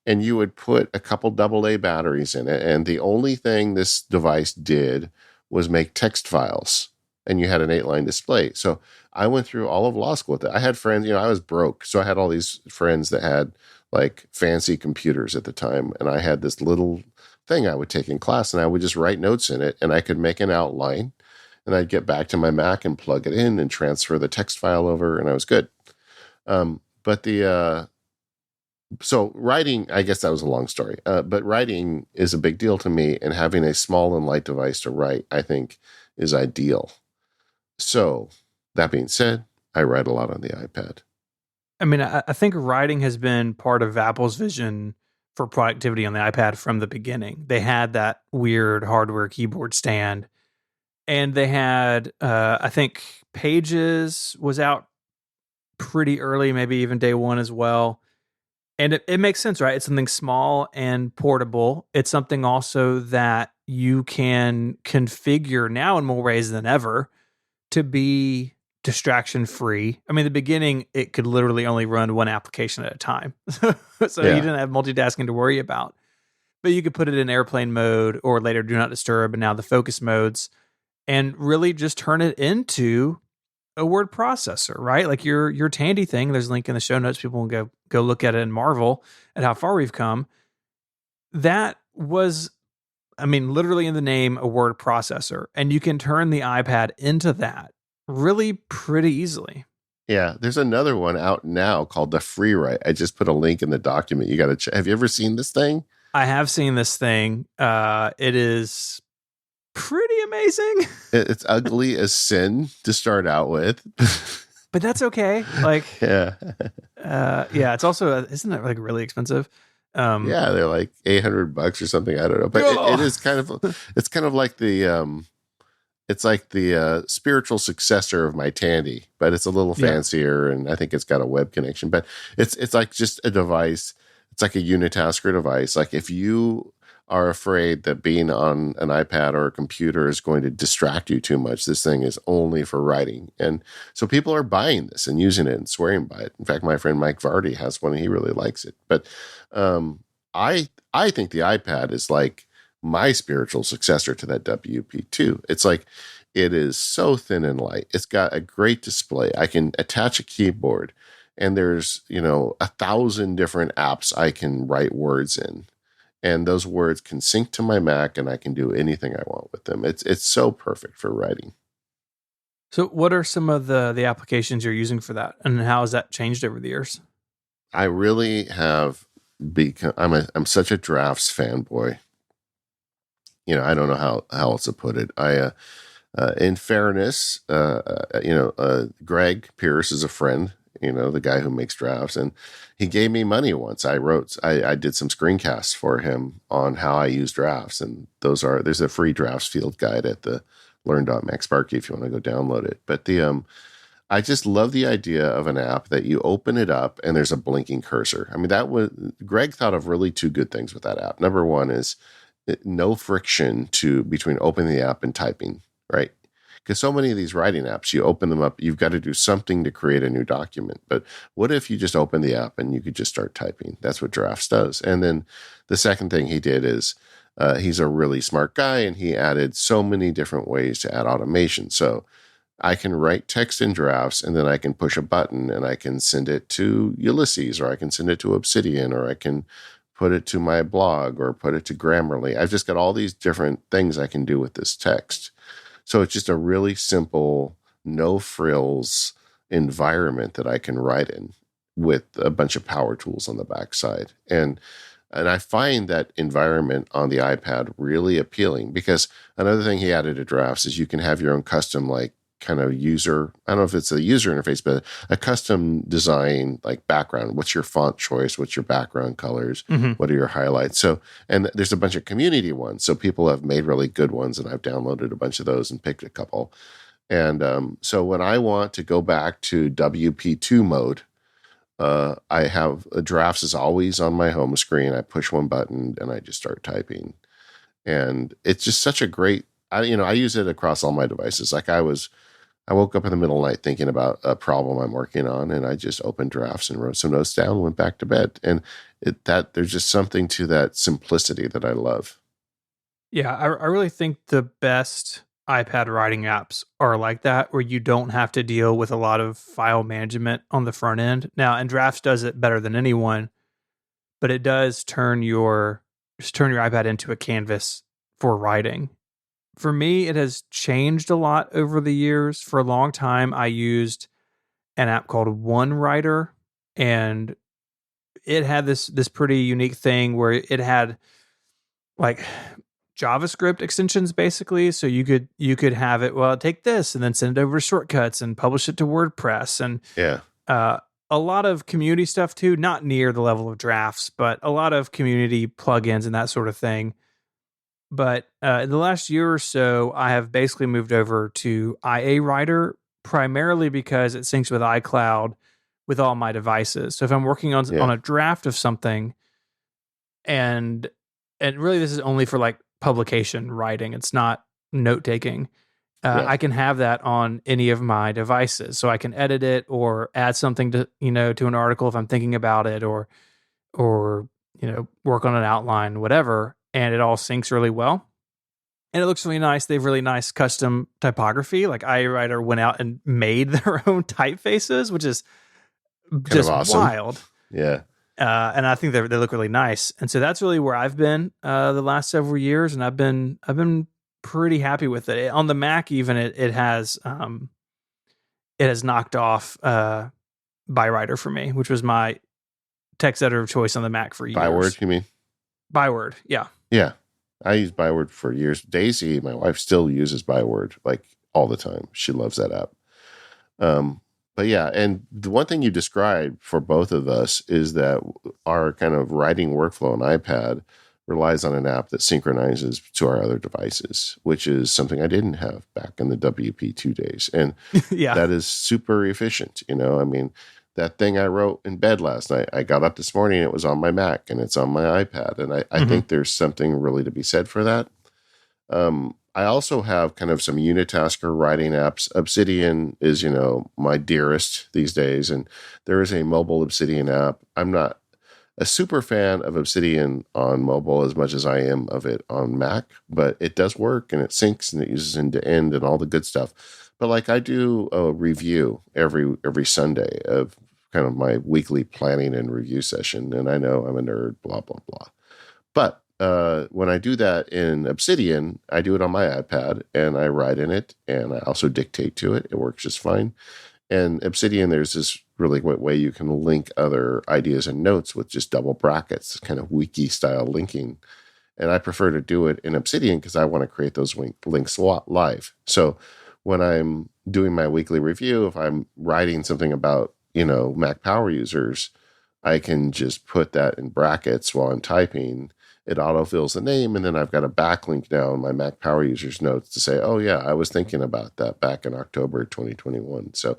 you would put a couple AA batteries in it. And the only thing this device did was make text files, and you had an 8-line display. So I went through all of law school with it. I had friends, I was broke. So I had all these friends that had like fancy computers at the time. And I had this little thing I would take in class, and I would just write notes in it, and I could make an outline, and I'd get back to my Mac and plug it in and transfer the text file over, and I was good. But so writing, I guess that was a long story, but writing is a big deal to me, and having a small and light device to write, I think, is ideal. So that being said, I write a lot on the iPad. I mean, I think writing has been part of Apple's vision for productivity on the iPad from the beginning. They had that weird hardware keyboard stand, and they had, I think, Pages was out pretty early, maybe even day one as well. And it makes sense, right? It's something small and portable. It's something also that you can configure now in more ways than ever to be distraction free. I mean, the beginning, it could literally only run one application at a time. So you Yeah. didn't have multitasking to worry about. But you could put it in airplane mode or later do not disturb, and now the focus modes, and really just turn it into a word processor, right? Like your Tandy thing. There's a link in the show notes. People can go look at it and marvel at how far we've come. That was, I mean, literally in the name, a word processor, and you can turn the iPad into that really pretty easily. Yeah. There's another one out now called the FreeWrite. I just put a link in the document. You got to check. Have you ever seen this thing? I have seen this thing. It is pretty amazing. It's ugly as sin to start out with. But that's okay. Like, Yeah. yeah, it's also, isn't it like really expensive? Yeah, they're like $800 or something. I don't know, but it is kind of, it's kind of like it's like the spiritual successor of my Tandy, but it's a little fancier, and I think it's got a web connection. But it's like just a device. It's like a unitasker device. Like if you are afraid that being on an iPad or a computer is going to distract you too much, this thing is only for writing. And so people are buying this and using it and swearing by it. In fact, my friend Mike Vardy has one and he really likes it. But I think the iPad is like my spiritual successor to that WP2. It's like, it is so thin and light. It's got a great display. I can attach a keyboard, and there's, 1,000 different apps I can write words in. And those words can sync to my Mac, and I can do anything I want with them. It's so perfect for writing. So what are some of the applications you're using for that, and how has that changed over the years? I really have become, I'm such a drafts fanboy. I don't know how else to put it. In fairness, Greg Pierce is a friend, the guy who makes drafts, and he gave me money once. I did some screencasts for him on how I use drafts, and there's a free drafts field guide at the learn.maxsparky if you want to go download it. But I just love the idea of an app that you open it up and there's a blinking cursor. I mean, Greg thought of really two good things with that app. Number one is no friction between opening the app and typing, right? Because so many of these writing apps, you open them up, you've got to do something to create a new document. But what if you just open the app and you could just start typing? That's what Drafts does. And then the second thing he did is he's a really smart guy, and he added so many different ways to add automation. So I can write text in Drafts, and then I can push a button and I can send it to Ulysses, or I can send it to Obsidian, or I can put it to my blog, or put it to Grammarly. I've just got all these different things I can do with this text. So it's just a really simple, no frills environment that I can write in with a bunch of power tools on the backside. And I find that environment on the iPad really appealing, because another thing he added to Drafts is you can have your own custom like kind of user, I don't know if it's a user interface, but a custom design like background. What's your font choice? What's your background colors? Mm-hmm. What are your highlights? So, and there's a bunch of community ones. So people have made really good ones, and I've downloaded a bunch of those and picked a couple. And so when I want to go back to WP2 mode, I have drafts is always on my home screen. I push one button and I just start typing. And it's just such a great, I use it across all my devices. Like I woke up in the middle of the night thinking about a problem I'm working on, and I just opened drafts and wrote some notes down and went back to bed. And there's just something to that simplicity that I love. Yeah, I really think the best iPad writing apps are like that, where you don't have to deal with a lot of file management on the front end. Now, and Drafts does it better than anyone, but it does turn your iPad into a canvas for writing. For me, it has changed a lot over the years. For a long time, I used an app called One Writer, and it had this pretty unique thing where it had like JavaScript extensions basically. So you could have it, well, take this and then send it over to shortcuts and publish it to WordPress, and Yeah. uh, a lot of community stuff too, not near the level of Drafts, but a lot of community plugins and that sort of thing. But in the last year or so, I have basically moved over to IA Writer, primarily because it syncs with iCloud with all my devices. So if I'm working on Yeah. a draft of something, and really this is only for like publication writing, it's not note taking. Yeah. I can have that on any of my devices, so I can edit it or add something to to an article if I'm thinking about it, or work on an outline, whatever, and it all syncs really well. And it looks really nice. They have really nice custom typography. Like iWriter went out and made their own typefaces, which is Kind of just awesome. wild. Yeah. And I think they look really nice. And so that's really where I've been the last several years, and I've been pretty happy with it. On the Mac, even it has knocked off Bywriter for me, which was my text editor of choice on the Mac for Byword, years. you mean? Byword, yeah. Yeah. I use Byword for years. Daisy, my wife, still uses Byword like all the time. She loves that app. But yeah, and the one thing you described for both of us is that our kind of writing workflow on iPad relies on an app that synchronizes to our other devices, which is something I didn't have back in the WP2 days. And Yeah. that is super efficient. I mean, that thing I wrote in bed last night, I got up this morning, it was on my Mac and it's on my iPad. And I think there's something really to be said for that. I also have kind of some unitasker writing apps. Obsidian is, my dearest these days. And there is a mobile Obsidian app. I'm not a super fan of Obsidian on mobile as much as I am of it on Mac, but it does work and it syncs and it uses end to end and all the good stuff. But like I do a review every Sunday of kind of my weekly planning and review session, and I know I'm a nerd, blah blah blah. But when I do that in Obsidian, I do it on my iPad and I write in it, and I also dictate to it. It works just fine. And Obsidian, there's this really great way you can link other ideas and notes with just double brackets, kind of wiki style linking. And I prefer to do it in Obsidian because I want to create those links live. So when I'm doing my weekly review, if I'm writing something about, Mac power users, I can just put that in brackets while I'm typing. It autofills the name, and then I've got a backlink now in my Mac power users notes to say, oh yeah, I was thinking about that back in October 2021. So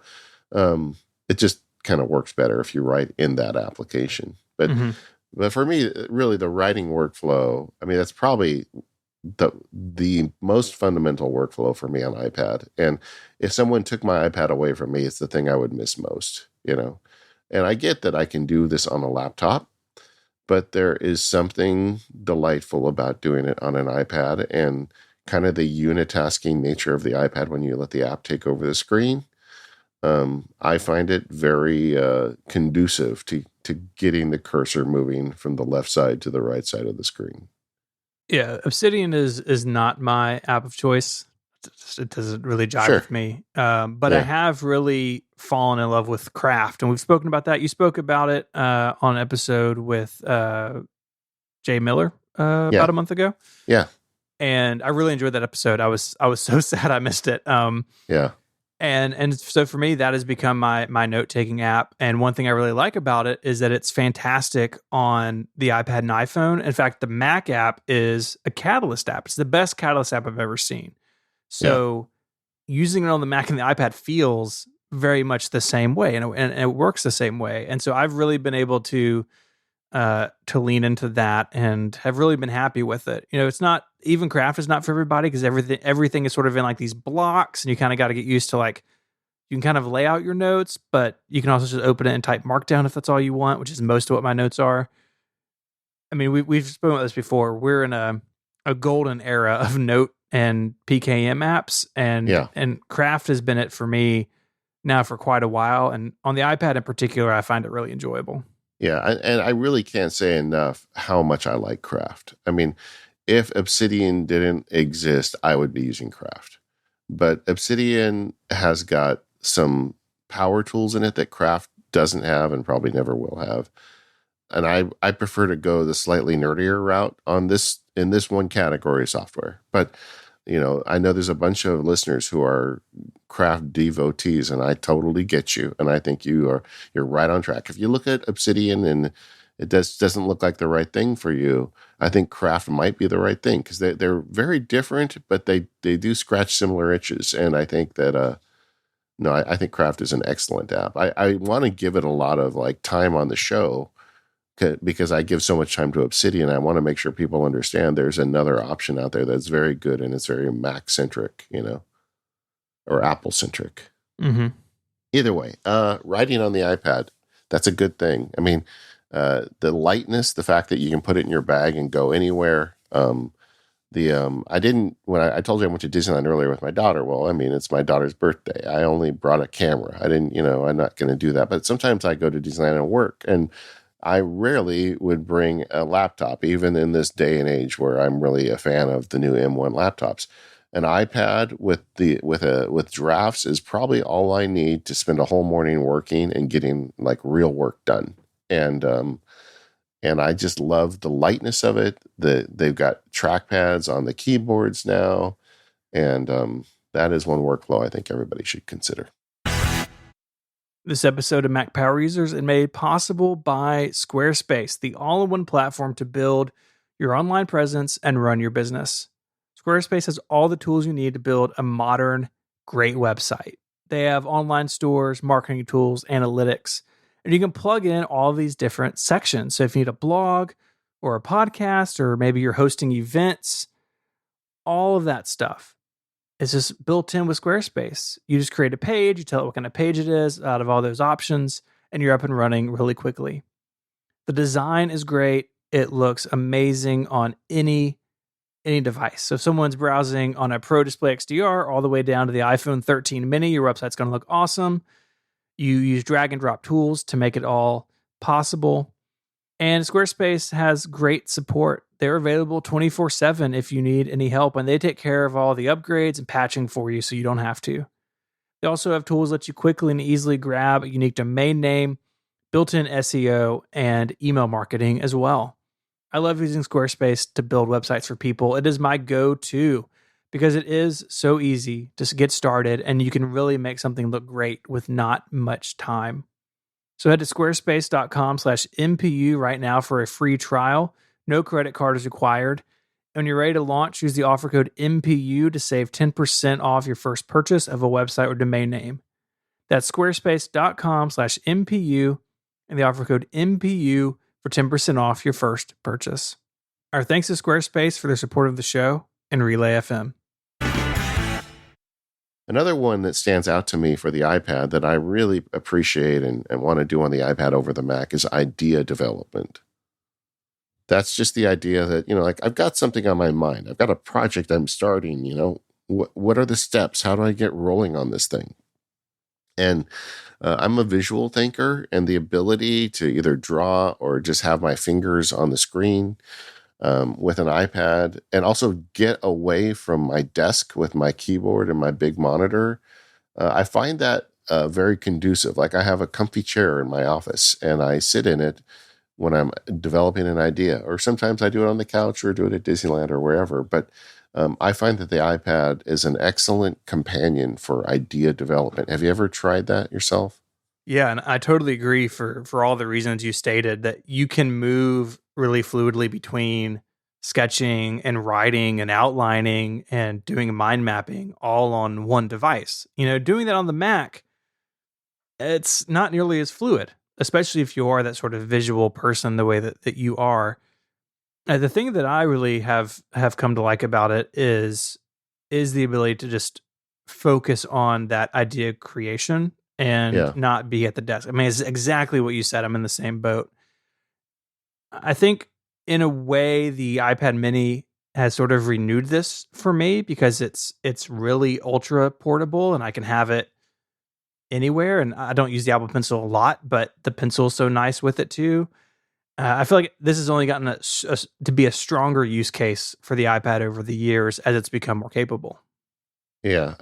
it just kind of works better if you write in that application. But for me, really, the writing workflow, I mean, that's probably the most fundamental workflow for me on iPad. And if someone took my iPad away from me, it's the thing I would miss most, And I get that I can do this on a laptop, but there is something delightful about doing it on an iPad, and kind of the unitasking nature of the iPad when you let the app take over the screen. I find it very conducive to getting the cursor moving from the left side to the right side of the screen. Yeah, Obsidian is not my app of choice. It doesn't really jive Sure. with me. But I Yeah. have really fallen in love with Craft, and we've spoken about that. You spoke about it on an episode with Jay Miller about Yeah. a month ago, Yeah. and I really enjoyed that episode. I was so sad I missed it. Yeah. And so for me, that has become my note taking app. And one thing I really like about it is that it's fantastic on the iPad and iPhone. In fact, the Mac app is a Catalyst app. It's the best Catalyst app I've ever seen. Yeah. So using it on the Mac and the iPad feels very much the same way, and it works the same way. And so I've really been able to lean into that and have really been happy with it. It's not, even craft is not for everybody because everything is sort of in like these blocks, and you kind of got to get used to, like, you can kind of lay out your notes, but you can also just open it and type Markdown if that's all you want, which is most of what my notes are. I mean, we've spoken about this before. We're in a golden era of note and PKM apps, Yeah. and craft has been it for me now for quite a while. And on the iPad in particular, I find it really enjoyable. Yeah, and I really can't say enough how much I like Craft. I mean, if Obsidian didn't exist, I would be using Craft. But Obsidian has got some power tools in it that Craft doesn't have and probably never will have. And I prefer to go the slightly nerdier route on this in this one category of software. But I know there's a bunch of listeners who are Craft devotees, and I totally get you. And I think you're right on track. If you look at Obsidian and it doesn't look like the right thing for you, I think Craft might be the right thing because they're very different, but they do scratch similar itches. And I think that no, I think Craft is an excellent app. I want to give it a lot of like time on the show because I give so much time to Obsidian. I want to make sure people understand there's another option out there that's very good and it's very Mac centric, or Apple centric. Mm-hmm. Either way, writing on the iPad, that's a good thing. I mean, the lightness, the fact that you can put it in your bag and go anywhere. I didn't, when I told you I went to Disneyland earlier with my daughter. Well, I mean, it's my daughter's birthday. I only brought a camera. I didn't, I'm not going to do that. But sometimes I go to Disneyland and work, and I rarely would bring a laptop, even in this day and age where I'm really a fan of the new M1 laptops. An iPad with drafts is probably all I need to spend a whole morning working and getting like real work done. And I just love the lightness of it. They've got trackpads on the keyboards now, and that is one workflow I think everybody should consider. This episode of Mac Power Users is made possible by Squarespace, the all-in-one platform to build your online presence and run your business. Squarespace has all the tools you need to build a modern, great website. They have online stores, marketing tools, analytics, and you can plug in all these different sections. So if you need a blog or a podcast, or maybe you're hosting events, all of that stuff is just built in with Squarespace. You just create a page, you tell it what kind of page it is out of all those options, and you're up and running really quickly. The design is great. It looks amazing on any device. So if someone's browsing on a Pro Display XDR all the way down to the iPhone 13 mini, your website's going to look awesome. You use drag and drop tools to make it all possible. And Squarespace has great support. They're available 24/7 if you need any help, and they take care of all the upgrades and patching for you so you don't have to. They also have tools that let you quickly and easily grab a unique domain name, built-in SEO, and email marketing as well. I love using Squarespace to build websites for people. It is my go-to because it is so easy to get started, and you can really make something look great with not much time. So head to squarespace.com/MPU right now for a free trial. No credit card is required. When you're ready to launch, use the offer code MPU to save 10% off your first purchase of a website or domain name. That's squarespace.com/MPU and the offer code MPU for 10% off your first purchase. Our thanks to Squarespace for their support of the show and Relay FM. Another one that stands out to me for the iPad that I really appreciate and want to do on the iPad over the Mac is idea development. That's just the idea that, like I've got something on my mind. I've got a project I'm starting, what are the steps? How do I get rolling on this thing? And I'm a visual thinker, and the ability to either draw or just have my fingers on the screen with an iPad, and also get away from my desk with my keyboard and my big monitor. I find that very conducive. Like I have a comfy chair in my office, and I sit in it when I'm developing an idea, or sometimes I do it on the couch or do it at Disneyland or wherever. But I find that the iPad is an excellent companion for idea development. Have you ever tried that yourself? Yeah, and I totally agree for all the reasons you stated that you can move really fluidly between sketching and writing and outlining and doing mind mapping all on one device. Doing that on the Mac, it's not nearly as fluid, especially if you are that sort of visual person the way that you are. The thing that I really have come to like about it is the ability to just focus on that idea creation and Yeah. not be at the desk. I mean, it's exactly what you said. I'm in the same boat. I think in a way the iPad mini has sort of renewed this for me because it's really ultra portable and I can have it anywhere, and I don't use the Apple Pencil a lot, but the pencil is so nice with it too. I feel like this has only gotten to be a stronger use case for the iPad over the years as it's become more capable. Yeah.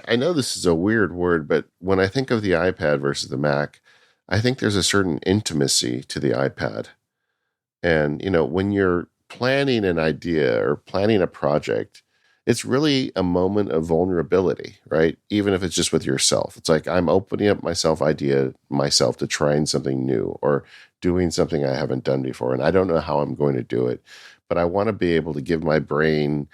I know this is a weird word, but when I think of the iPad versus the Mac, I think there's a certain intimacy to the iPad. And, when you're planning an idea or planning a project, it's really a moment of vulnerability, right? Even if it's just with yourself. It's like I'm opening up myself to trying something new or doing something I haven't done before. And I don't know how I'm going to do it, but I want to be able to give my brain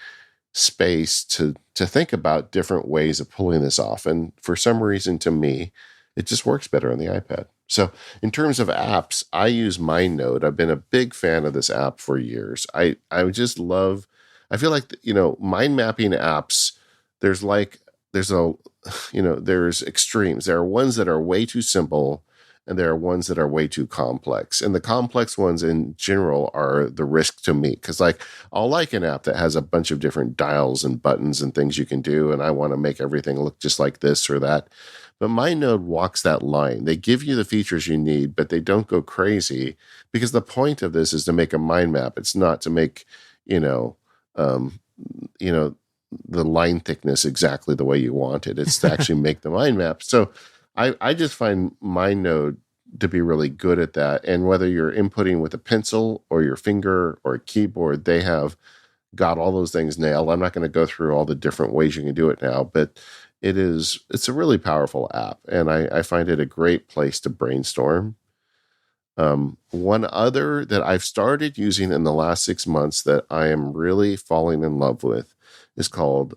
space to think about different ways of pulling this off. And for some reason, to me, it just works better on the iPad. So, in terms of apps, I use MindNote. I've been a big fan of this app for years. I just love. I feel like mind mapping apps. There's like there's a there's extremes. There are ones that are way too simple, and there are ones that are way too complex. And the complex ones in general are the risk to me because I'll like an app that has a bunch of different dials and buttons and things you can do, and I want to make everything look just like this or that. But MindNode walks that line. They give you the features you need, but they don't go crazy because the point of this is to make a mind map. It's not to make, you know, um, you know, the line thickness exactly the way you want it. It's to actually make the mind map. So I just find MindNode to be really good at that. And whether you're inputting with a pencil or your finger or a keyboard, they have got all those things nailed. I'm not going to go through all the different ways you can do it now, but it's a really powerful app, and I find it a great place to brainstorm. One other that I've started using in the last 6 months that I am really falling in love with is called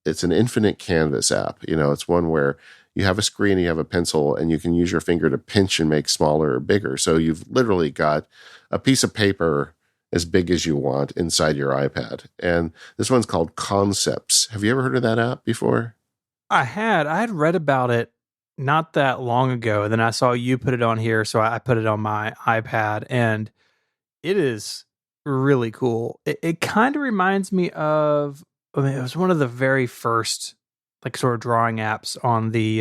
it's an infinite canvas app. It's one where you have a screen, you have a pencil, and you can use your finger to pinch and make smaller or bigger. So you've literally got a piece of paper as big as you want inside your iPad. And this one's called Concepts. Have you ever heard of that app before? I had read about it not that long ago, and then I saw you put it on here, so I put it on my iPad, and it is really cool. It kind of reminds me of, I mean, it was one of the very first like sort of drawing apps on the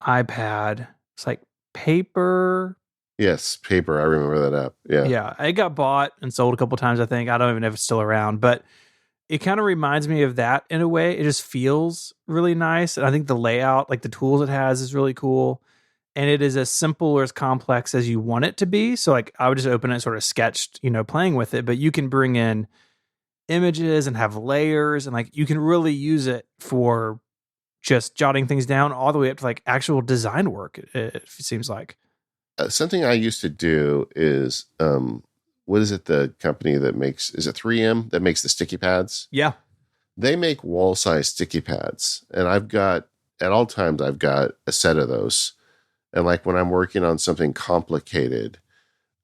iPad. It's like Paper. Yes, Paper. I remember that app. Yeah. Yeah, it got bought and sold a couple times, I think. I don't even know if it's still around, but it kind of reminds me of that in a way. It just feels really nice. And I think the layout, like the tools it has, is really cool. And it is as simple or as complex as you want it to be. So, like, I would just open it, sort of sketched, playing with it, but you can bring in images and have layers, and like you can really use it for just jotting things down all the way up to like actual design work, it seems like. Something I used to do is, what is it? The company that is it 3M that makes the sticky pads? Yeah. They make wall size sticky pads. And at all times, I've got a set of those. And like when I'm working on something complicated,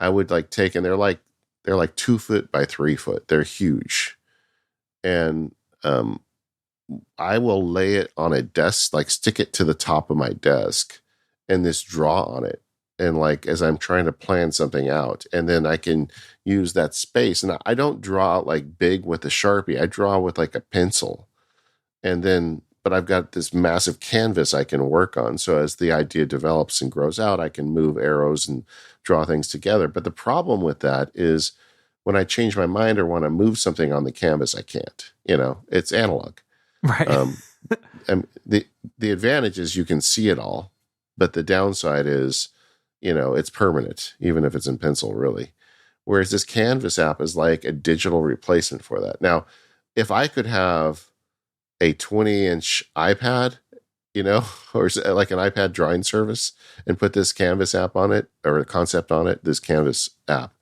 I would like take, and they're like 2 foot by 3 foot. They're huge. And, I will lay it on a desk, like stick it to the top of my desk and just draw on it. And like, as I'm trying to plan something out, and then I can use that space. And I don't draw out like big with a Sharpie. I draw with like a pencil. But I've got this massive canvas I can work on. So as the idea develops and grows out, I can move arrows and draw things together. But the problem with that is when I change my mind or want to move something on the canvas, I can't. It's analog. Right. Um, and the advantage is you can see it all, but the downside is, it's permanent, even if it's in pencil, really. Whereas this Canvas app is like a digital replacement for that. Now, if I could have a 20-inch iPad, or like an iPad drawing service, and put this Canvas app on it, or a concept on it, this Canvas app,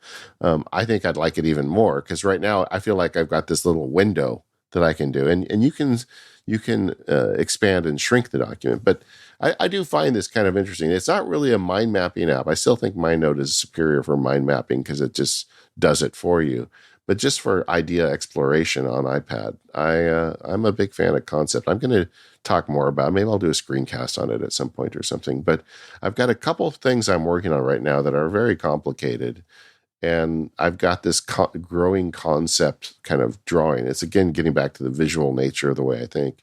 I think I'd like it even more, because right now I feel like I've got this little window that I can do, and you can expand and shrink the document. But I do find this kind of interesting. It's not really a mind mapping app. I still think MindNote is superior for mind mapping because it just does it for you. But just for idea exploration on iPad, I'm a big fan of concept. I'm going to talk more about it. Maybe I'll do a screencast on it at some point or something. But I've got a couple of things I'm working on right now that are very complicated. And I've got this growing concept kind of drawing. It's, again, getting back to the visual nature of the way I think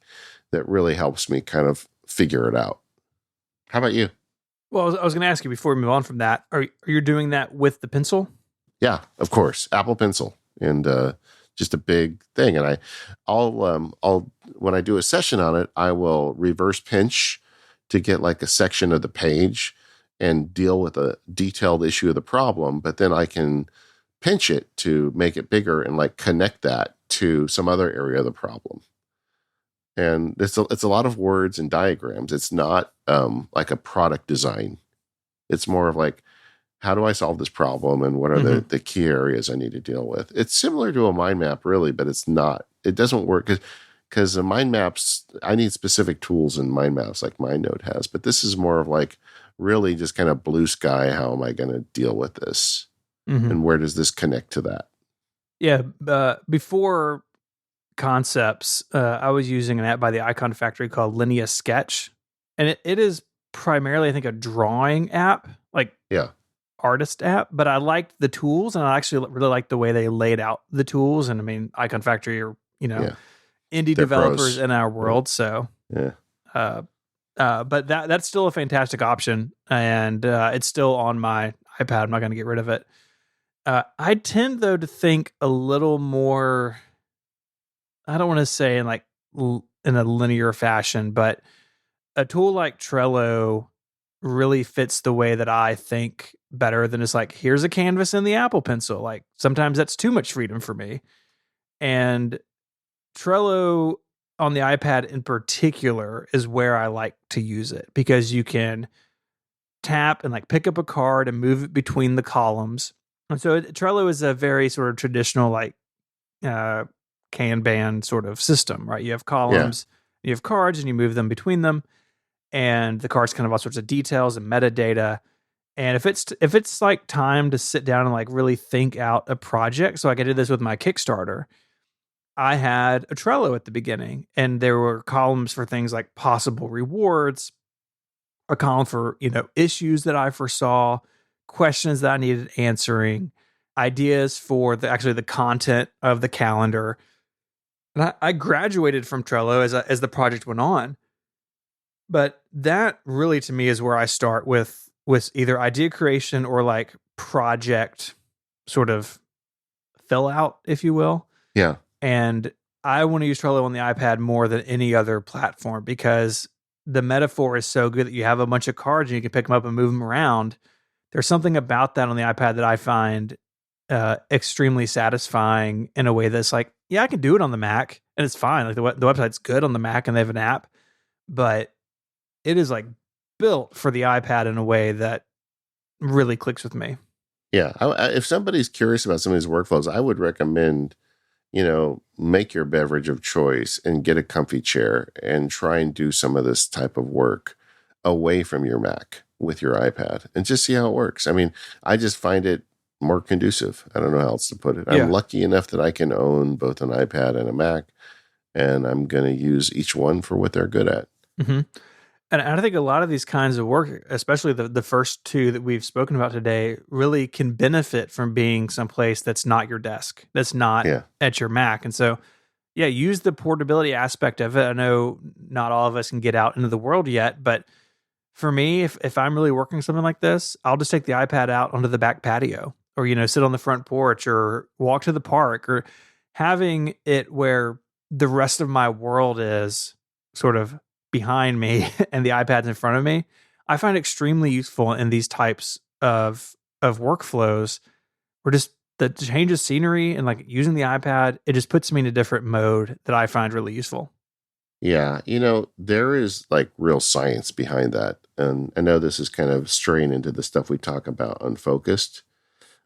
that really helps me kind of figure it out. How about you? Well, I was going to ask you before we move on from that, are you doing that with the pencil? Yeah, of course. Apple Pencil. And just a big thing. And I'll when I do a session on it, I will reverse pinch to get like a section of the page and deal with a detailed issue of the problem. But then I can pinch it to make it bigger and like connect that to some other area of the problem. And it's a lot of words and diagrams. It's not like a product design. It's more of like, how do I solve this problem, and what are the key areas I need to deal with? It's similar to a mind map, really, but it's not. It doesn't work because the mind maps, I need specific tools in mind maps like MindNote has. But this is more of like really just kind of blue sky. How am I going to deal with this? And where does this connect to that? Yeah. Before Concepts, I was using an app by the Icon Factory called Linea Sketch. And it is primarily, I think, a drawing app. Like, yeah. Artist app, but I liked the tools, and I actually really liked the way they laid out the tools. And I mean, Icon Factory are indie They're developers pros. in our world, so but that's still a fantastic option, and it's still on my iPad. I'm not going to get rid of it. I tend though to think a little more. I don't want to say in a linear fashion, but a tool like Trello really fits the way that I think better than just like, here's a canvas and the Apple Pencil. Like, sometimes that's too much freedom for me. And Trello on the iPad in particular is where I like to use it, because you can tap and like pick up a card and move it between the columns. And so Trello is a very sort of traditional like Kanban sort of system, right? You have columns, you have cards, and you move them between them. And the cards kind of all sorts of details and metadata. And if it's like time to sit down and like really think out a project, so like I did this with my Kickstarter, I had a Trello at the beginning, and there were columns for things like possible rewards, a column for issues that I foresaw, questions that I needed answering, ideas for the content of the calendar. And I graduated from Trello as the project went on. But that really, to me, is where I start with either idea creation or like project sort of fill out, if you will. Yeah. And I want to use Trello on the iPad more than any other platform, because the metaphor is so good that you have a bunch of cards and you can pick them up and move them around. There's something about that on the iPad that I find extremely satisfying in a way that's like, yeah, I can do it on the Mac and it's fine. Like the website's good on the Mac and they have an app, but it is like built for the iPad in a way that really clicks with me. Yeah. If somebody's curious about some of these workflows, I would recommend, make your beverage of choice and get a comfy chair and try and do some of this type of work away from your Mac with your iPad and just see how it works. I mean, I just find it more conducive. I don't know how else to put it. Yeah. I'm lucky enough that I can own both an iPad and a Mac, and I'm going to use each one for what they're good at. Mm-hmm. And I think a lot of these kinds of work, especially the first two that we've spoken about today, really can benefit from being someplace that's not your desk, that's not at your Mac. And so, use the portability aspect of it. I know not all of us can get out into the world yet, but for me, if I'm really working something like this, I'll just take the iPad out onto the back patio, or, sit on the front porch or walk to the park, or having it where the rest of my world is sort of behind me and the iPad's in front of me, I find extremely useful in these types of workflows where just the change of scenery and like using the iPad, it just puts me in a different mode that I find really useful. Yeah, there is like real science behind that. And I know this is kind of straying into the stuff we talk about unfocused.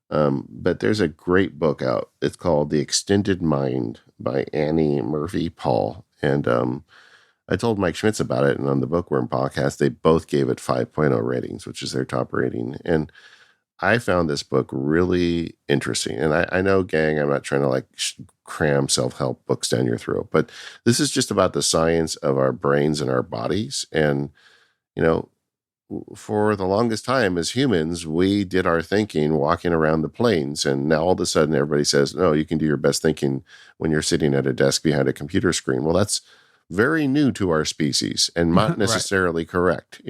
But there's a great book out. It's called The Extended Mind by Annie Murphy Paul. And I told Mike Schmitz about it. And on the Bookworm podcast, they both gave it 5.0 ratings, which is their top rating. And I found this book really interesting. And I know, gang, I'm not trying to like cram self-help books down your throat, but this is just about the science of our brains and our bodies. And, you know, for the longest time as humans, we did our thinking walking around the plains. And now all of a sudden everybody says, no, you can do your best thinking when you're sitting at a desk behind a computer screen. Well, that's very new to our species and not Right. necessarily correct,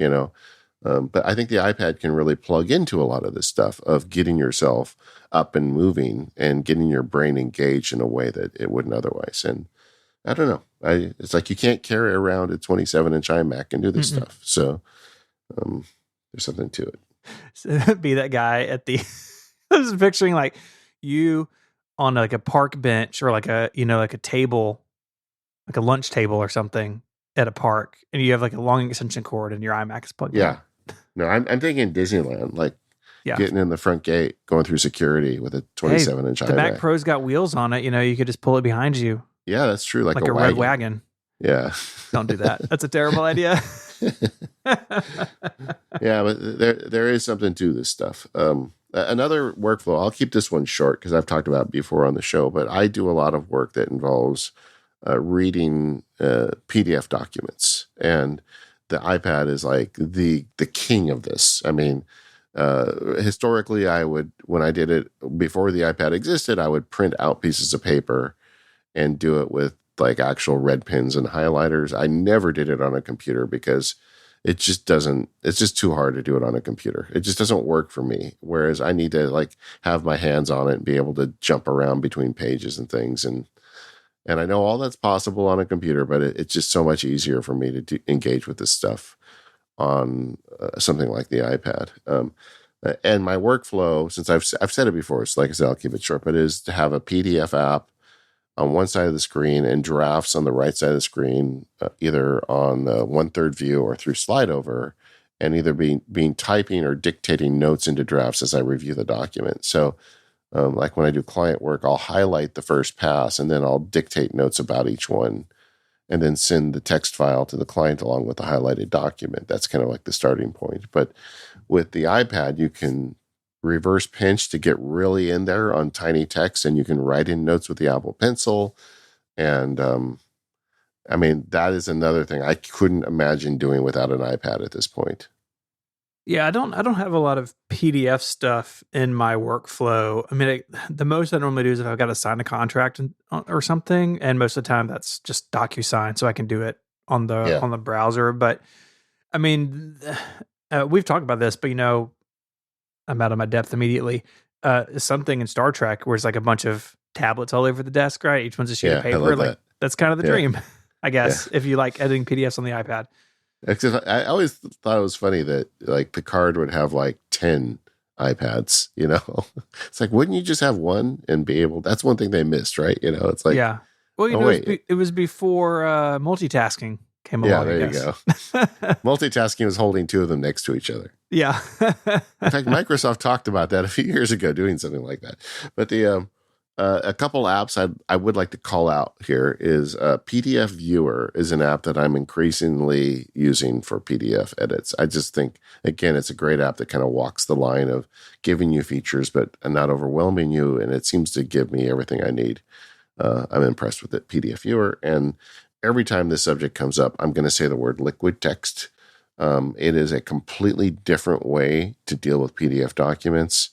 But I think the iPad can really plug into a lot of this stuff of getting yourself up and moving and getting your brain engaged in a way that it wouldn't otherwise. And I don't know. It's like you can't carry around a 27-inch iMac and do this stuff. So there's something to it. So, be that guy at the. I was picturing like you on like a park bench or like like a table, like a lunch table or something at a park, and you have like a long extension cord and your iMac is plugged in. Yeah. No, I'm thinking Disneyland, like Yeah. getting in the front gate, going through security with a 27-inch The iMac. Mac Pro's got wheels on it. You could just pull it behind you Yeah, that's true. Like a red wagon. Yeah. Don't do that. That's a terrible idea. Yeah, but there is something to this stuff. Another workflow, I'll keep this one short because I've talked about it before on the show, but I do a lot of work that involves reading PDF documents. And the iPad is like the king of this. I mean, historically, when I did it before the iPad existed, I would print out pieces of paper and do it with like actual red pens and highlighters. I never did it on a computer because it's just too hard to do it on a computer. It just doesn't work for me. Whereas I need to like have my hands on it and be able to jump around between pages and things. And I know all that's possible on a computer, but it's just so much easier for me to engage with this stuff on something like the iPad. And my workflow, since I've said it before, so like I said, I'll keep it short, but is to have a PDF app on one side of the screen and drafts on the right side of the screen, either on the 1/3 view or through slide over, and either being typing or dictating notes into drafts as I review the document. So like when I do client work, I'll highlight the first pass and then I'll dictate notes about each one and then send the text file to the client along with the highlighted document. That's kind of like the starting point. But with the iPad, you can reverse pinch to get really in there on tiny text, and you can write in notes with the Apple Pencil. And I mean, that is another thing I couldn't imagine doing without an iPad at this point. Yeah, I don't have a lot of PDF stuff in my workflow. I mean, the most I normally do is if I've got to sign a contract or something, and most of the time that's just DocuSign, so I can do it on the browser. But I mean, we've talked about this, but I'm out of my depth immediately. Something in Star Trek where it's like a bunch of tablets all over the desk, right? Each one's a sheet of paper. I love like that. That's kind of the dream, I guess, if you like editing PDFs on the iPad. Except I always thought it was funny that like Picard would have like 10 iPads, It's like, wouldn't you just have one and be able, that's one thing they missed, right? It's like, yeah. Well, it was before multitasking came along. Yeah, there you go. Multitasking was holding two of them next to each other. Yeah. In fact, Microsoft talked about that a few years ago, doing something like that. But a couple apps I would like to call out here is PDF Viewer is an app that I'm increasingly using for PDF edits. I just think, again, it's a great app that kind of walks the line of giving you features, but not overwhelming you. And it seems to give me everything I need. I'm impressed with it, PDF Viewer. And every time this subject comes up, I'm going to say the word liquid text. It is a completely different way to deal with PDF documents.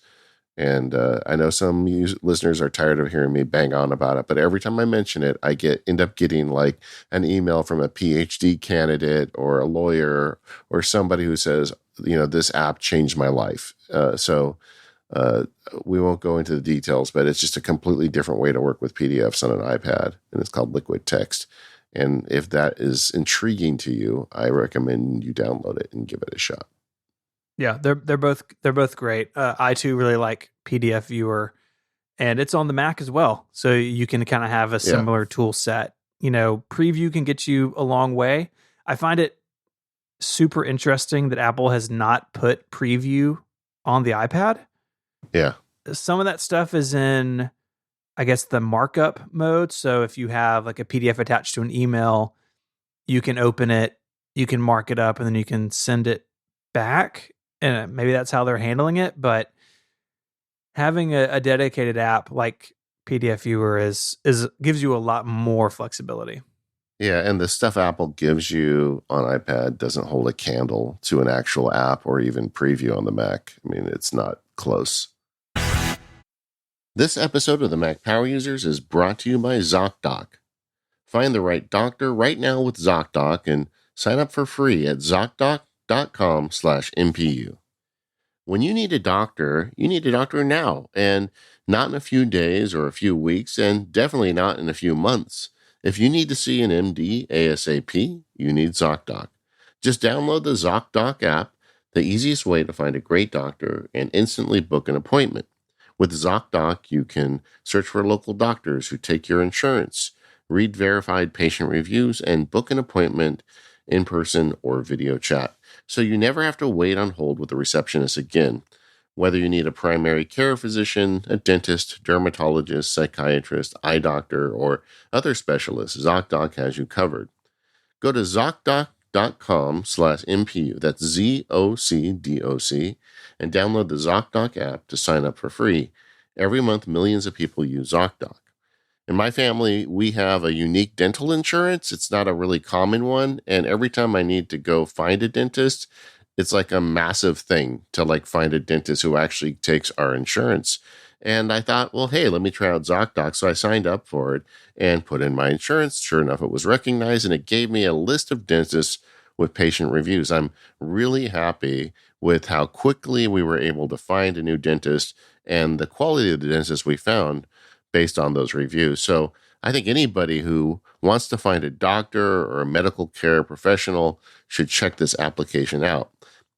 And I know some listeners are tired of hearing me bang on about it, but every time I mention it, I end up getting like an email from a PhD candidate or a lawyer or somebody who says, this app changed my life. So we won't go into the details, but it's just a completely different way to work with PDFs on an iPad, and it's called Liquid Text. And if that is intriguing to you, I recommend you download it and give it a shot. Yeah, they're both great. I too really like PDF Viewer, and it's on the Mac as well. So you can kind of have a Yeah. similar tool set. Preview can get you a long way. I find it super interesting that Apple has not put preview on the iPad. Yeah. Some of that stuff is in, I guess, the markup mode. So if you have like a PDF attached to an email, you can open it, you can mark it up, and then you can send it back. And maybe that's how they're handling it. But having a dedicated app like PDF Viewer is gives you a lot more flexibility. Yeah, and the stuff Apple gives you on iPad doesn't hold a candle to an actual app or even preview on the Mac. I mean, it's not close. This episode of the Mac Power Users is brought to you by ZocDoc. Find the right doctor right now with ZocDoc and sign up for free at ZocDoc.com/MPU. When you need a doctor now, and not in a few days or a few weeks, and definitely not in a few months. If you need to see an MD ASAP, you need ZocDoc. Just download the ZocDoc app, the easiest way to find a great doctor and instantly book an appointment. With ZocDoc, you can search for local doctors who take your insurance, read verified patient reviews, and book an appointment in person or video chat. So you never have to wait on hold with a receptionist again. Whether you need a primary care physician, a dentist, dermatologist, psychiatrist, eye doctor, or other specialists, ZocDoc has you covered. Go to ZocDoc.com/MPU, that's ZocDoc, and download the ZocDoc app to sign up for free. Every month, millions of people use ZocDoc. In my family, we have a unique dental insurance. It's not a really common one. And every time I need to go find a dentist, it's like a massive thing to like find a dentist who actually takes our insurance. And I thought, well, hey, let me try out ZocDoc. So I signed up for it and put in my insurance. Sure enough, it was recognized and it gave me a list of dentists with patient reviews. I'm really happy with how quickly we were able to find a new dentist and the quality of the dentist we found based on those reviews. So I think anybody who wants to find a doctor or a medical care professional should check this application out.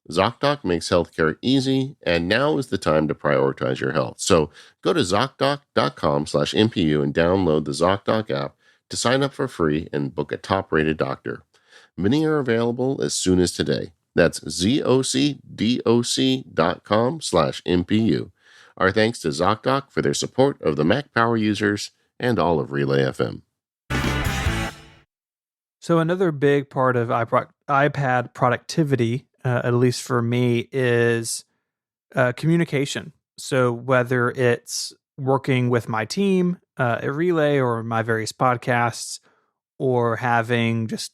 ZocDoc makes healthcare easy, and now is the time to prioritize your health. So go to ZocDoc.com/MPU and download the ZocDoc app to sign up for free and book a top-rated doctor. Many are available as soon as today. That's ZocDoc.com/MPU. Our thanks to ZocDoc for their support of the Mac Power Users and all of Relay FM. So another big part of iPad productivity, at least for me, is communication. So whether it's working with my team at Relay or my various podcasts, or having just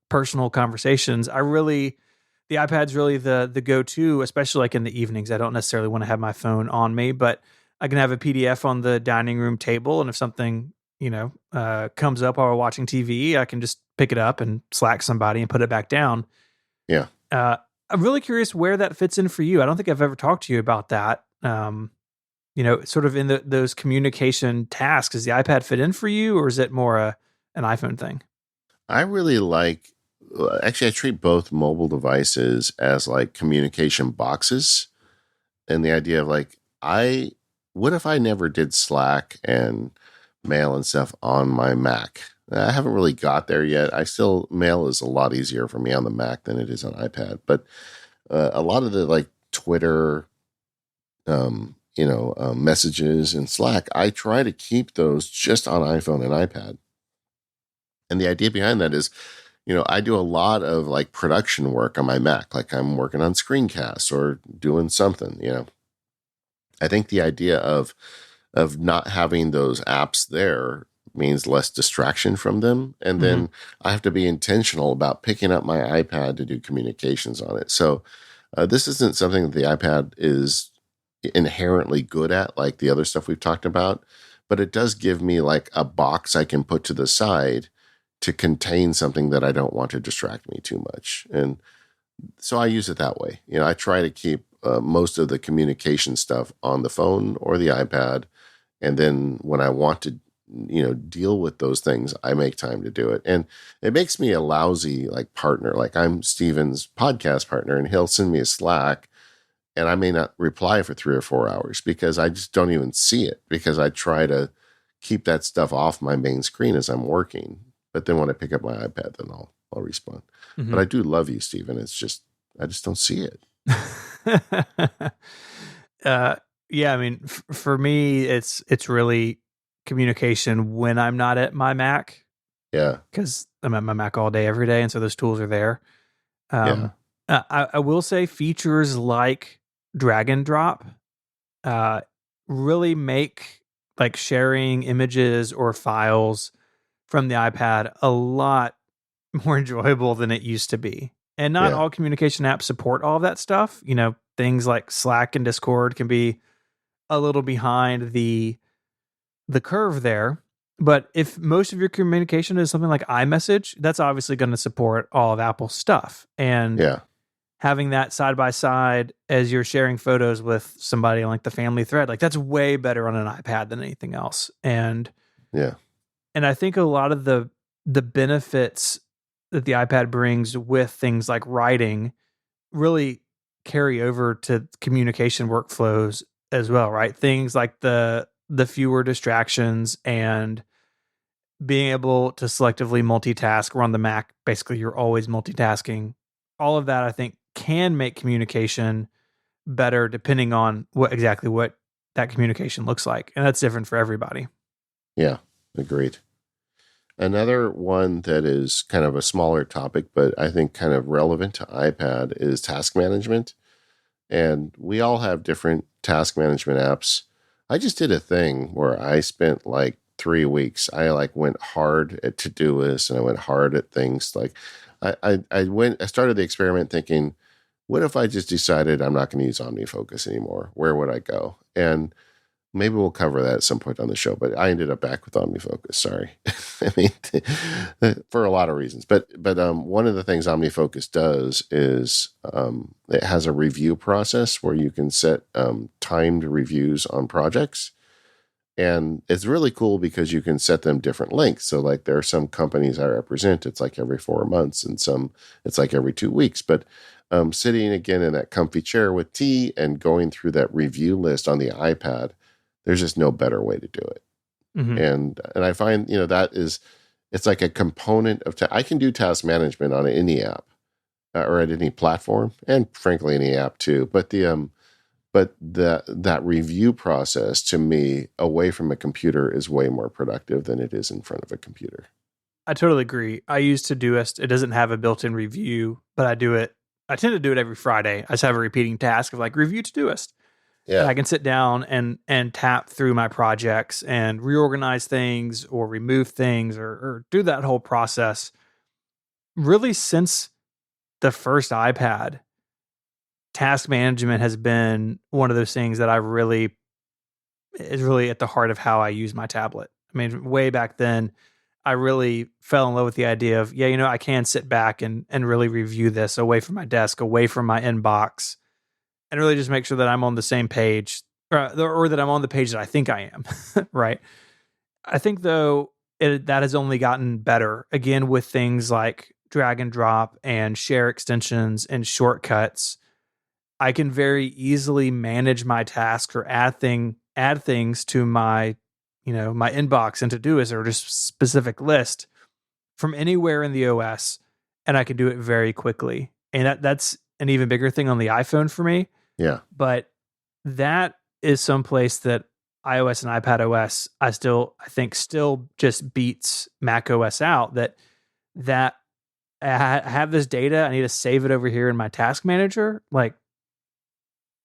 personal conversations, the iPad's really the go-to, especially like in the evenings. I don't necessarily want to have my phone on me, but I can have a PDF on the dining room table, and if something comes up while we're watching TV, I can just pick it up and Slack somebody and put it back down. Yeah. I'm really curious where that fits in for you. I don't think I've ever talked to you about that. Sort of in those communication tasks. Does the iPad fit in for you, or is it more an iPhone thing? I really like, actually, I treat both mobile devices as like communication boxes. And the idea of like, what if I never did Slack and mail and stuff on my Mac? I haven't really got there yet. Mail is a lot easier for me on the Mac than it is on iPad. But a lot of the like Twitter, messages and Slack, I try to keep those just on iPhone and iPad. And the idea behind that is, I do a lot of like production work on my Mac, like I'm working on screencasts or doing something, I think the idea of not having those apps there means less distraction from them. And then I have to be intentional about picking up my iPad to do communications on it. So this isn't something that the iPad is inherently good at, like the other stuff we've talked about, but it does give me like a box I can put to the side to contain something that I don't want to distract me too much. And so I use it that way. I try to keep most of the communication stuff on the phone or the iPad. And then when I want to, deal with those things, I make time to do it. And it makes me a lousy like partner. Like I'm Steven's podcast partner and he'll send me a Slack and I may not reply for 3 or 4 hours because I just don't even see it, because I try to keep that stuff off my main screen as I'm working. But then when I pick up my iPad, then I'll respond. But Hmm. I do love you, Stephen. It's just I just don't see it. uh, yeah, I mean, for me, it's really communication when I'm not at my Mac, Yeah, because I'm at my Mac all day, every day, and so those tools are there. yeah, Um, I will say features like drag and drop uh, really make like sharing images or files from the iPad a lot more enjoyable than it used to be. And not yeah, all communication apps support all of that stuff. You know, things like Slack and Discord can be a little behind the curve there. But if most of your communication is something like iMessage, that's obviously going to support all of Apple's stuff. And yeah, having that side by side as you're sharing photos with somebody on like the family thread, like that's way better on an iPad than anything else. yeah, And I think a lot of the benefits that the iPad brings with things like writing really carry over to communication workflows as well, right? Things like the fewer distractions and being able to selectively multitask. Or on the Mac, basically you're always multitasking. All of that I think can make communication better depending on what that communication looks like. And that's different for everybody. yeah. Agreed. Another one that is kind of a smaller topic, but I think kind of relevant to iPad, is task management. And we all have different task management apps. I just did a thing where I spent like 3 weeks. I like went hard at Todoist, and I went hard at things like I started the experiment thinking, what if I just decided I'm not going to use OmniFocus anymore? Where would I go? And maybe we'll cover that at some point on the show, but I ended up back with OmniFocus. Sorry. I mean, for a lot of reasons. But one of the things OmniFocus does is it has a review process where you can set timed reviews on projects. And it's really cool because you can set them different lengths. So, like, there are some companies I represent, it's like every 4 months, and some it's like every 2 weeks. But sitting again in that comfy chair with tea and going through that review list on the iPad, there's just no better way to do it. Hmm. And I find, that is, it's like a component of I can do task management on any app or at any platform, and frankly any app too. But that review process, to me, away from a computer, is way more productive than it is in front of a computer. I totally agree. I use Todoist. It doesn't have a built-in review, but I do it. I tend to do it every Friday. I just have a repeating task of like review Todoist. And Yeah, I can sit down and tap through my projects and reorganize things or remove things or do that whole process. Really, since the first iPad, task management has been one of those things that I really is really at the heart of how I use my tablet. I mean, way back then, I really fell in love with the idea of, yeah, I can sit back and really review this away from my desk, away from my inbox, and really just make sure that I'm on the same page, or that I'm on the page that I think I am. Right. I think though that has only gotten better again with things like drag and drop and share extensions and shortcuts. I can very easily manage my tasks or add things to my my inbox and Todoist or just specific list from anywhere in the OS, and I can do it very quickly. And that's an even bigger thing on the iPhone for me. yeah, But that is someplace that iOS and iPadOS I think still just beats Mac OS out. That I have this data, I need to save it over here in my task manager. Like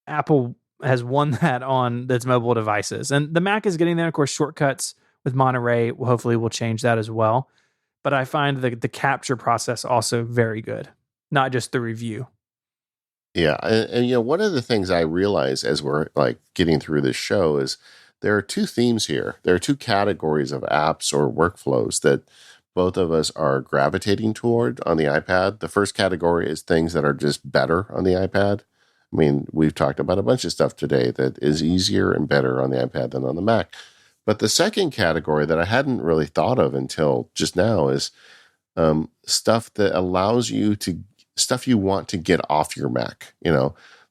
Apple has won that on its mobile devices, and the Mac is getting there. Of course, shortcuts with Monterey hopefully will change that as well. But I find the capture process also very good, not just the review. yeah. And one of the things I realize as we're like getting through this show is there are two themes here. There are two categories of apps or workflows that both of us are gravitating toward on the iPad. The first category is things that are just better on the iPad. I mean, we've talked about a bunch of stuff today that is easier and better on the iPad than on the Mac. But the second category that I hadn't really thought of until just now is stuff that allows you to stuff you want to get off your Mac.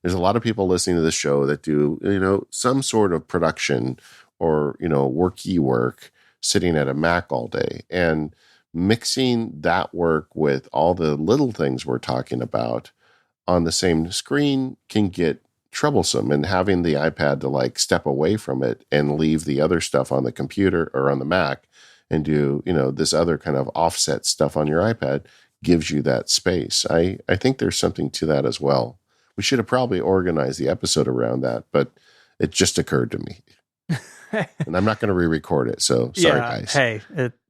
There's a lot of people listening to this show that do, some sort of production or, worky work sitting at a Mac all day. And mixing that work with all the little things we're talking about on the same screen can get troublesome, and having the iPad to like step away from it and leave the other stuff on the computer or on the Mac and do, this other kind of offset stuff on your iPad gives you that space. I think there's something to that as well. We should have probably organized the episode around that, but it just occurred to me. And I'm not going to re-record it, so sorry, guys. Hey,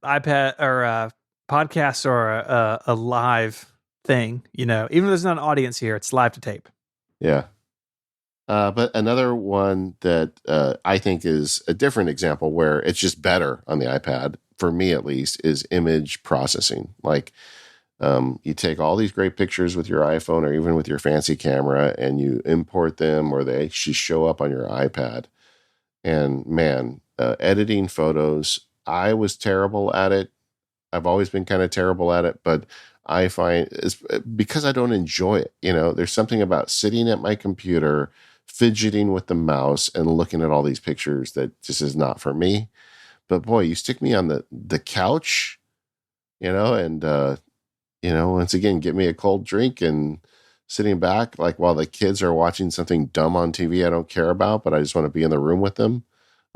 iPad or podcasts are a live thing, even though there's not an audience here, it's live to tape. Yeah. But another one that I think is a different example where it's just better on the iPad, for me at least, is image processing. Like you take all these great pictures with your iPhone or even with your fancy camera and you import them, or they actually show up on your iPad. And man, editing photos, I was terrible at it. I've always been kind of terrible at it, but I find it's because I don't enjoy it. There's something about sitting at my computer, fidgeting with the mouse and looking at all these pictures that just is not for me. But boy, you stick me on the couch, and, once again, get me a cold drink and sitting back, like while the kids are watching something dumb on TV I don't care about, but I just want to be in the room with them.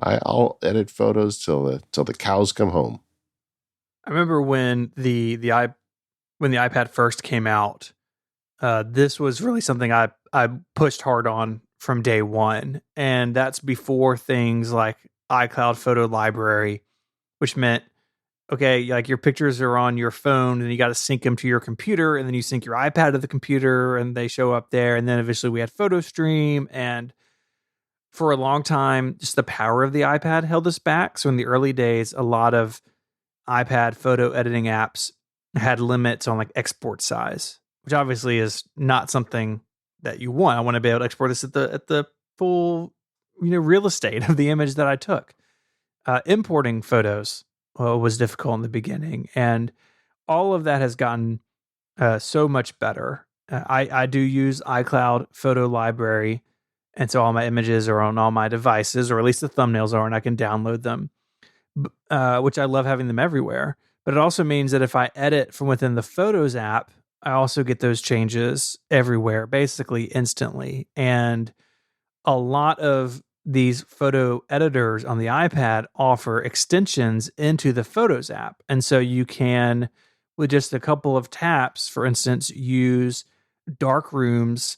I'll edit photos till the cows come home. I remember when the iPad first came out, this was really something I pushed hard on from day one. And that's before things like iCloud Photo Library, which meant, okay, like your pictures are on your phone and you got to sync them to your computer, and then you sync your iPad to the computer and they show up there. And then eventually we had PhotoStream, and for a long time, just the power of the iPad held us back. So in the early days, a lot of iPad photo editing apps had limits on like export size, which obviously is not something that you want. I want to be able to export this at the full, real estate of the image that I took. Importing photos was difficult in the beginning, and all of that has gotten so much better. I do use iCloud Photo Library, and so all my images are on all my devices, or at least the thumbnails are, and I can download them, which I love having them everywhere. But it also means that if I edit from within the Photos app, I also get those changes everywhere, basically instantly. And a lot of these photo editors on the iPad offer extensions into the Photos app. And so you can, with just a couple of taps, for instance, use Darkroom's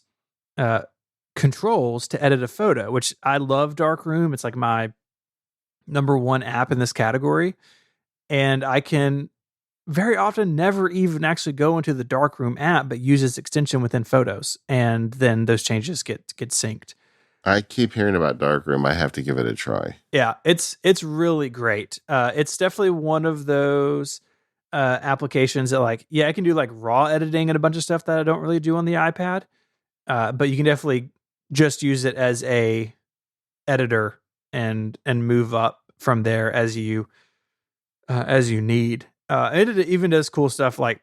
controls to edit a photo, which I love Darkroom. It's like my number one app in this category. And I can very often never even actually go into the Darkroom app, but use its extension within Photos. And then those changes get synced. I keep hearing about Darkroom. I have to give it a try. Yeah, it's really great. It's definitely one of those applications that I can do like raw editing and a bunch of stuff that I don't really do on the iPad. But you can definitely just use it as a editor and move up from there as you need. It even does cool stuff like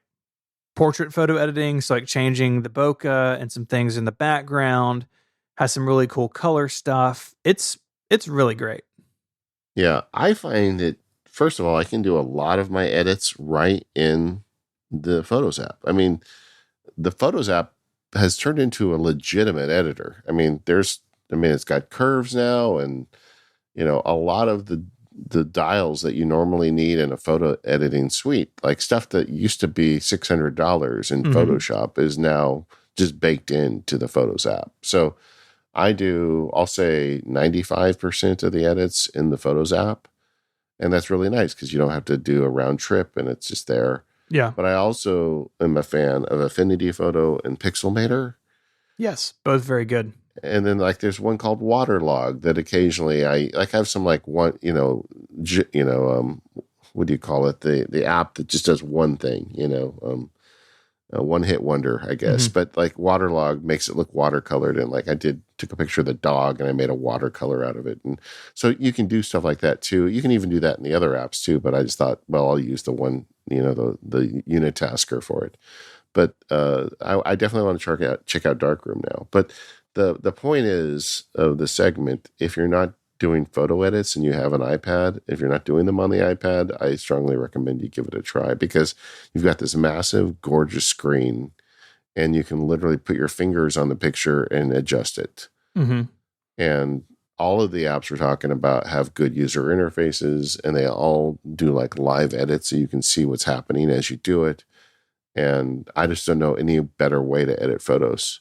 portrait photo editing, so like changing the bokeh and some things in the background. Has some really cool color stuff. It's really great. Yeah, I find that, first of all, I can do a lot of my edits right in the Photos app. I mean, the Photos app has turned into a legitimate editor. I mean, it's got curves now, and a lot of the dials that you normally need in a photo editing suite, like stuff that used to be $600 in Photoshop, is now just baked into the Photos app. So I'll say 95% of the edits in the Photos app. And that's really nice because you don't have to do a round trip and it's just there. Yeah. But I also am a fan of Affinity Photo and Pixelmator. Yes, both very good. And then there's one called Waterlog that occasionally I have some what do you call it? The app that just does one thing, a one-hit wonder, I guess. But Waterlog makes it look watercolored, and I took a picture of the dog and I made a watercolor out of it. And so you can do stuff like that too. You can even do that in the other apps too, but I just thought, well, I'll use the one, the Unitasker for it. But I definitely want to check out Darkroom now. But the point is of the segment, if you're not doing photo edits and you have an iPad, if you're not doing them on the iPad, I strongly recommend you give it a try because you've got this massive, gorgeous screen and you can literally put your fingers on the picture and adjust it. Mm-hmm. And all of the apps we're talking about have good user interfaces and they all do like live edits so you can see what's happening as you do it. And I just don't know any better way to edit photos.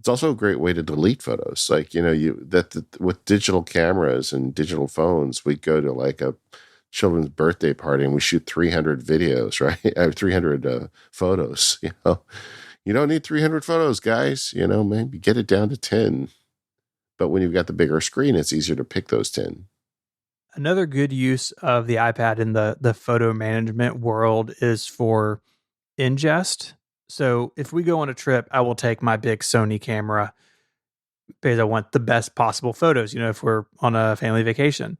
It's also a great way to delete photos. Like, with digital cameras and digital phones, we go to like a children's birthday party and we shoot 300 videos, right? 300 photos, You don't need 300 photos, guys. Maybe get it down to 10. But when you've got the bigger screen, it's easier to pick those 10. Another good use of the iPad in the photo management world is for ingest. So if we go on a trip, I will take my big Sony camera because I want the best possible photos, if we're on a family vacation.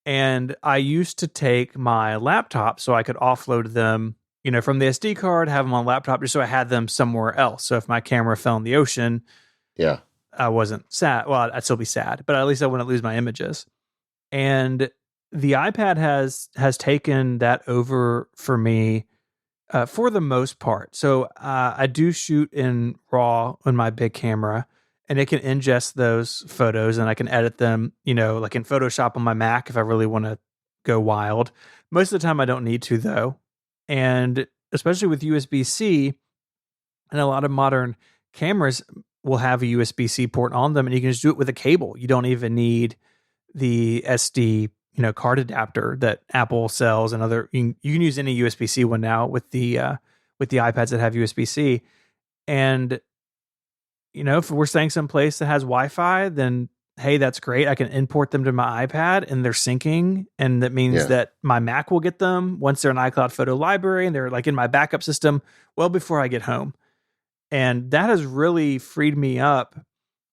And I used to take my laptop so I could offload them, from the SD card, have them on laptop just so I had them somewhere else. So if my camera fell in the ocean, yeah, I wasn't sad. Well, I'd still be sad, but at least I wouldn't lose my images. And the iPad has taken that over for me for the most part. So I do shoot in RAW on my big camera, and it can ingest those photos, and I can edit them, like in Photoshop on my Mac if I really want to go wild. Most of the time, I don't need to though, and especially with USB-C, and a lot of modern cameras will have a USB-C port on them, and you can just do it with a cable. You don't even need the SD card adapter that Apple sells, and other you can use any USB-C one now with the iPads that have USB-C. And if we're staying someplace that has Wi-Fi, then hey, that's great. I can import them to my iPad and they're syncing, and that means that my Mac will get them once they're in iCloud Photo Library and they're like in my backup system well before I get home. And that has really freed me up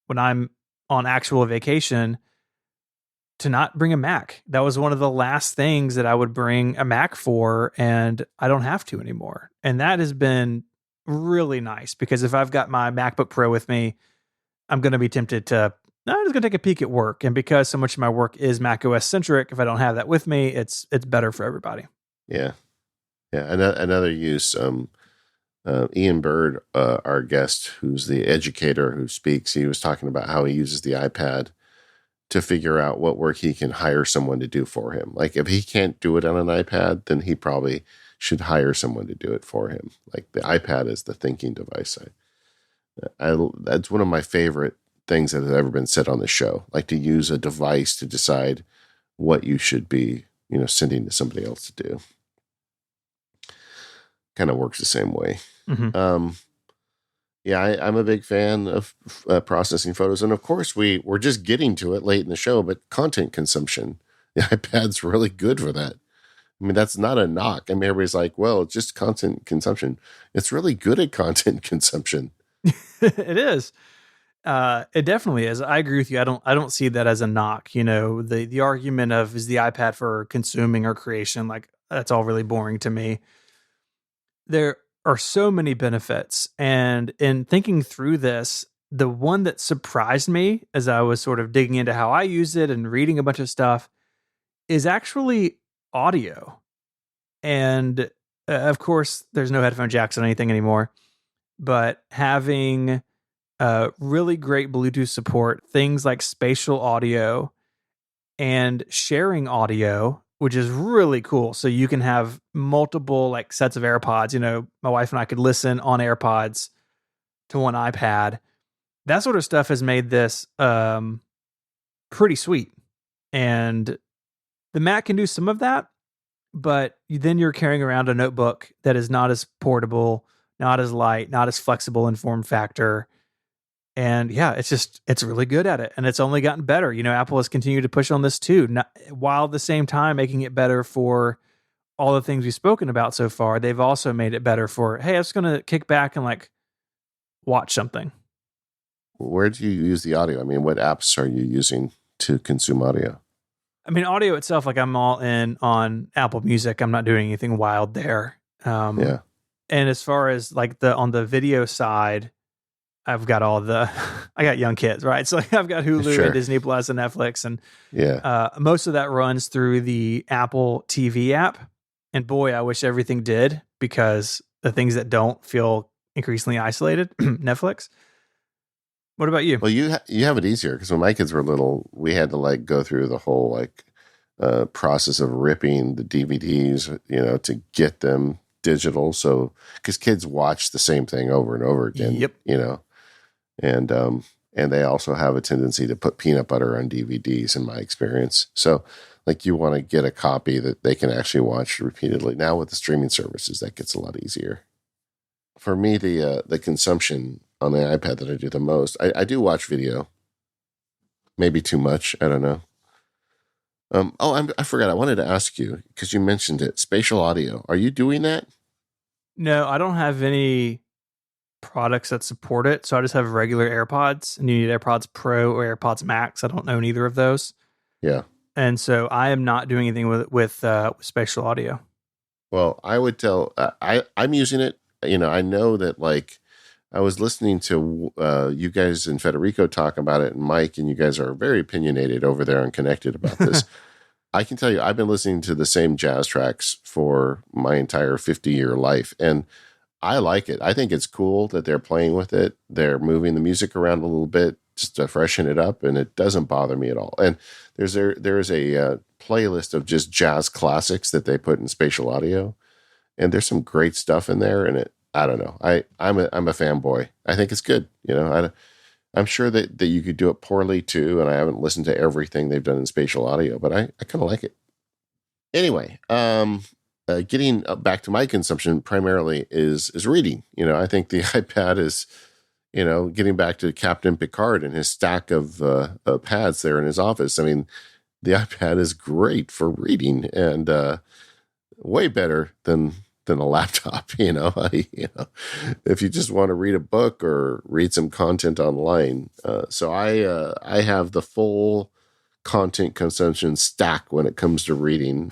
when I'm on actual vacation to not bring a Mac. That was one of the last things that I would bring a Mac for, and I don't have to anymore. And that has been really nice because if I've got my MacBook Pro with me, I'm going to be tempted to, no, I'm just going to take a peek at work. And because so much of my work is macOS centric, if I don't have that with me, it's better for everybody. Yeah. Yeah. Another use, Ian Bird, our guest, who's the educator who speaks, he was talking about how he uses the iPad to figure out what work he can hire someone to do for him. Like if he can't do it on an iPad, then he probably should hire someone to do it for him. Like the iPad is the thinking device. That's one of my favorite things that has ever been said on the show. Like to use a device to decide what you should be, sending to somebody else to do. Kind of works the same way. Mm-hmm. Yeah, I'm a big fan of processing photos. And of course, we're just getting to it late in the show, but content consumption, the iPad's really good for that. I mean, that's not a knock. I mean, everybody's like, well, it's just content consumption. It's really good at content consumption. It is. It definitely is. I agree with you. I don't see that as a knock. The argument of is the iPad for consuming or creation, like that's all really boring to me. There are so many benefits. And in thinking through this, the one that surprised me as I was sort of digging into how I use it and reading a bunch of stuff is actually audio. And of course, there's no headphone jacks on anything anymore, but having really great Bluetooth support, things like spatial audio and sharing audio, which is really cool. So you can have multiple like sets of AirPods. My wife and I could listen on AirPods to one iPad. That sort of stuff has made this pretty sweet. And the Mac can do some of that, but then you're carrying around a notebook that is not as portable, not as light, not as flexible in form factor. And yeah, it's really good at it. And it's only gotten better. Apple has continued to push on this too, while at the same time making it better for all the things we've spoken about so far. They've also made it better for, hey, I'm just going to kick back and like watch something. Where do you use the audio? I mean, what apps are you using to consume audio? I mean, audio itself, like I'm all in on Apple Music. I'm not doing anything wild there. Yeah. And as far as like on the video side, I've got all the I got young kids, right? So like, I've got Hulu and Sure. Disney Plus and Netflix, and Yeah. most of that runs through the Apple TV app. And boy, I wish everything did, because the things that don't feel increasingly isolated. Netflix. What about you? Well, you have it easier because when my kids were little, we had to like go through the whole like process of ripping the DVDs, to get them digital. So because kids watch the same thing over and over again, Yep. and and they also have a tendency to put peanut butter on DVDs, in my experience. So like you want to get a copy that they can actually watch repeatedly. Now with the streaming services, that gets a lot easier. For me, the consumption on the iPad that I do the most, I do watch video, maybe too much. I don't know. I forgot. I wanted to ask you because you mentioned it. Spatial audio. Are you doing that? No, I don't have any products that support it. So I just have regular AirPods, and you need AirPods Pro or AirPods Max. I don't own either of those. Yeah. And so I am not doing anything with spatial audio. Well, I would tell. I'm using it. I know that like I was listening to you guys and Federico talk about it, and Mike, and you guys are very opinionated over there and connected about this. I can tell you, I've been listening to the same jazz tracks for my entire 50-year life, and I like it. I think it's cool that they're playing with it. They're moving the music around a little bit just to freshen it up, and it doesn't bother me at all. And there is a playlist of just jazz classics that they put in spatial audio, and there's some great stuff in there. And I don't know. I'm a fanboy. I think it's good. I'm sure that you could do it poorly too, and I haven't listened to everything they've done in spatial audio, but I kind of like it. Anyway, getting back to my consumption primarily is reading. I think the iPad is, getting back to Captain Picard and his stack of pads there in his office. I mean, the iPad is great for reading and way better than a laptop. If you just want to read a book or read some content online. So I have the full content consumption stack when it comes to reading.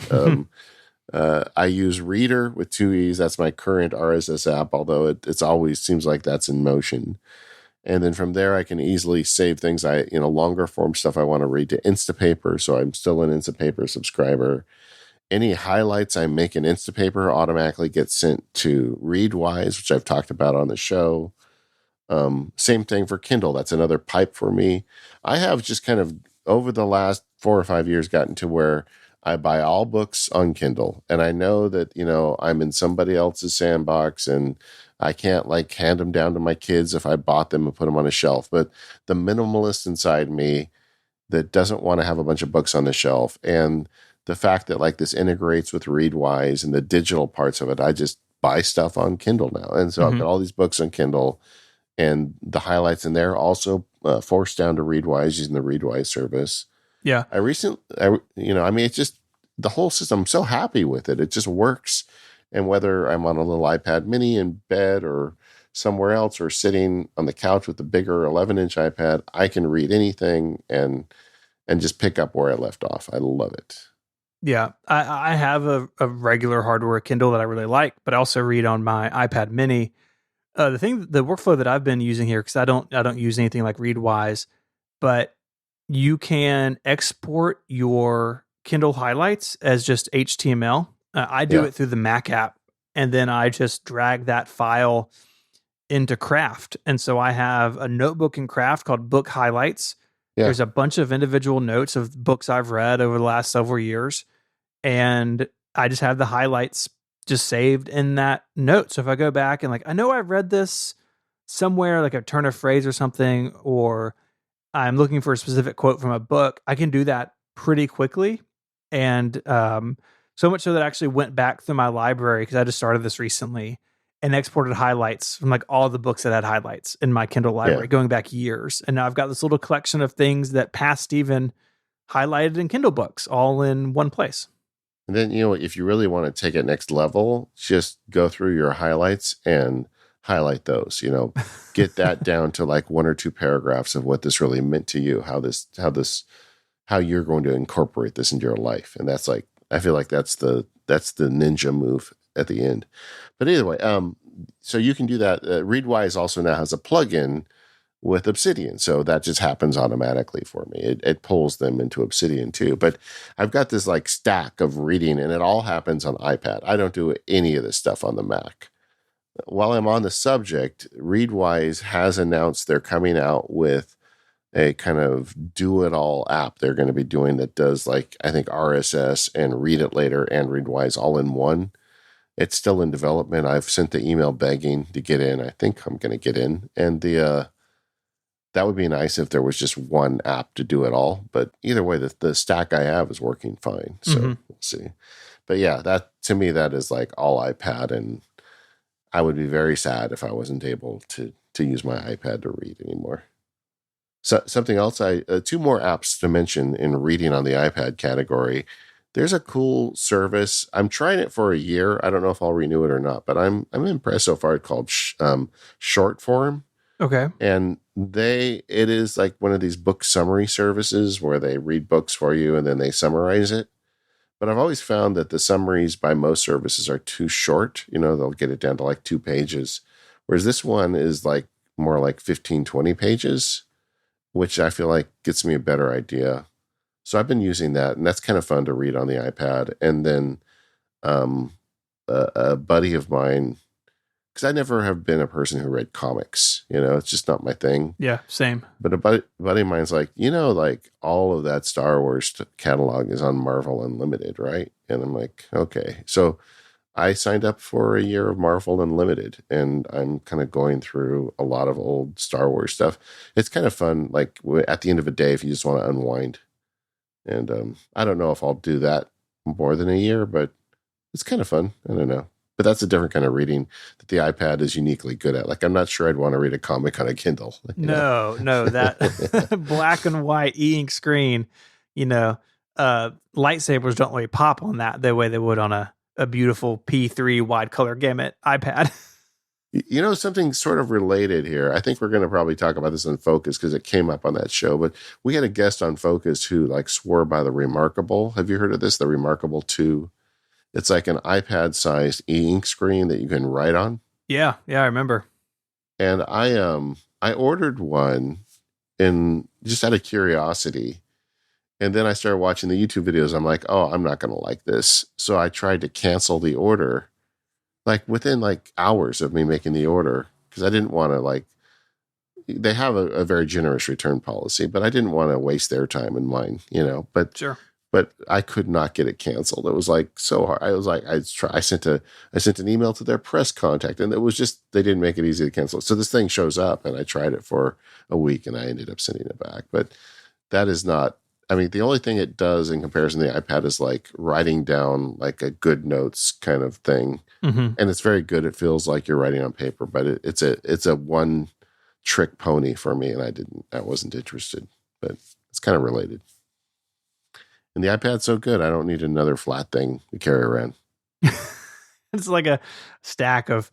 I use Reader with two E's. That's my current RSS app, although it's always seems like that's in motion. And then from there, I can easily save things longer form stuff I want to read to Instapaper. So I'm still an Instapaper subscriber. Any highlights I make in Instapaper automatically get sent to Readwise, which I've talked about on the show. Same thing for Kindle. That's another pipe for me. I have just kind of over the last 4 or 5 years gotten to where I buy all books on Kindle, and I know that, I'm in somebody else's sandbox and I can't like hand them down to my kids if I bought them and put them on a shelf. But the minimalist inside me that doesn't want to have a bunch of books on the shelf, and the fact that like this integrates with Readwise and the digital parts of it, I just buy stuff on Kindle now. And so I've got all these books on Kindle, and the highlights in there also forced down to Readwise using the Readwise service. Yeah. It's just the whole system. I'm so happy with it. It just works. And whether I'm on a little iPad mini in bed or somewhere else or sitting on the couch with the bigger 11-inch iPad, I can read anything and just pick up where I left off. I love it. Yeah. I have a regular hardware Kindle that I really like, but I also read on my iPad mini. The workflow that I've been using here, because I don't use anything like Readwise, but you can export your Kindle highlights as just HTML. I do it through the Mac app, and then I just drag that file into Craft. And so I have a notebook in Craft called Book Highlights. Yeah. There's a bunch of individual notes of books I've read over the last several years, and I just have the highlights just saved in that note. So if I go back and like, I know I've read this somewhere, like a turn of phrase or something, or I'm looking for a specific quote from a book, I can do that pretty quickly. And so much so that I actually went back through my library, because I just started this recently, and exported highlights from like all the books that had highlights in my Kindle library going back years. And now I've got this little collection of things that past Steven highlighted in Kindle books all in one place. And then, if you really want to take it next level, just go through your highlights and highlight those, get that down to like 1 or 2 paragraphs of what this really meant to you, how you're going to incorporate this into your life. And that's like, I feel like that's the ninja move at the end. But either way, so you can do that. Readwise also now has a plugin with Obsidian. So that just happens automatically for me. It pulls them into Obsidian too. But I've got this like stack of reading, and it all happens on iPad. I don't do any of this stuff on the Mac. While I'm on the subject, Readwise has announced they're coming out with a kind of do it all app they're going to be doing that does like, I think, RSS and Read It Later and Readwise all in one. It's still in development. I've sent the email begging to get in. I think I'm going to get in. And that would be nice if there was just one app to do it all. But either way, the stack I have is working fine. So we'll see. But yeah, that to me, that is like all iPad. And I would be very sad if I wasn't able to use my iPad to read anymore. So something else, two more apps to mention in reading on the iPad category. There's a cool service. I'm trying it for a year. I don't know if I'll renew it or not, but I'm impressed so far. It's called Shortform. Okay. And it is like one of these book summary services where they read books for you and then they summarize it. But I've always found that the summaries by most services are too short. They'll get it down to like 2 pages. Whereas this one is like more like 15, 20 pages, which I feel like gets me a better idea. So I've been using that, and that's kind of fun to read on the iPad. And then a buddy of mine, because I never have been a person who read comics, it's just not my thing. Yeah, same. But a buddy of mine's like, like all of that Star Wars catalog is on Marvel Unlimited, right? And I'm like, okay. So I signed up for a year of Marvel Unlimited, and I'm kind of going through a lot of old Star Wars stuff. It's kind of fun, like at the end of a day, if you just want to unwind. And I don't know if I'll do that more than a year, but it's kind of fun. I don't know. But that's a different kind of reading that the iPad is uniquely good at. Like, I'm not sure I'd want to read a comic on a Kindle. No, that black and white e-ink screen, lightsabers don't really pop on that the way they would on a beautiful P3 wide color gamut iPad. Something sort of related here. I think we're going to probably talk about this on Focus because it came up on that show. But we had a guest on Focus who like swore by the Remarkable. Have you heard of this? The Remarkable 2. It's like an iPad-sized e-ink screen that you can write on. Yeah, I remember. And I ordered one in just out of curiosity. And then I started watching the YouTube videos. I'm like, oh, I'm not going to like this. So I tried to cancel the order, like within like hours of me making the order, because I didn't want to they have a very generous return policy, but I didn't want to waste their time and mine, but sure. But I could not get it canceled. It was like so hard. I was like, I sent an email to their press contact, and it was just, they didn't make it easy to cancel. So this thing shows up, and I tried it for a week, and I ended up sending it back. But that is not, I mean, the only thing it does in comparison to the iPad is like writing down like a good notes kind of thing. Mm-hmm. And it's very good. It feels like you're writing on paper, but it's a one trick pony for me. And I wasn't interested, but it's kind of related. And the iPad's so good, I don't need another flat thing to carry around. It's like a stack of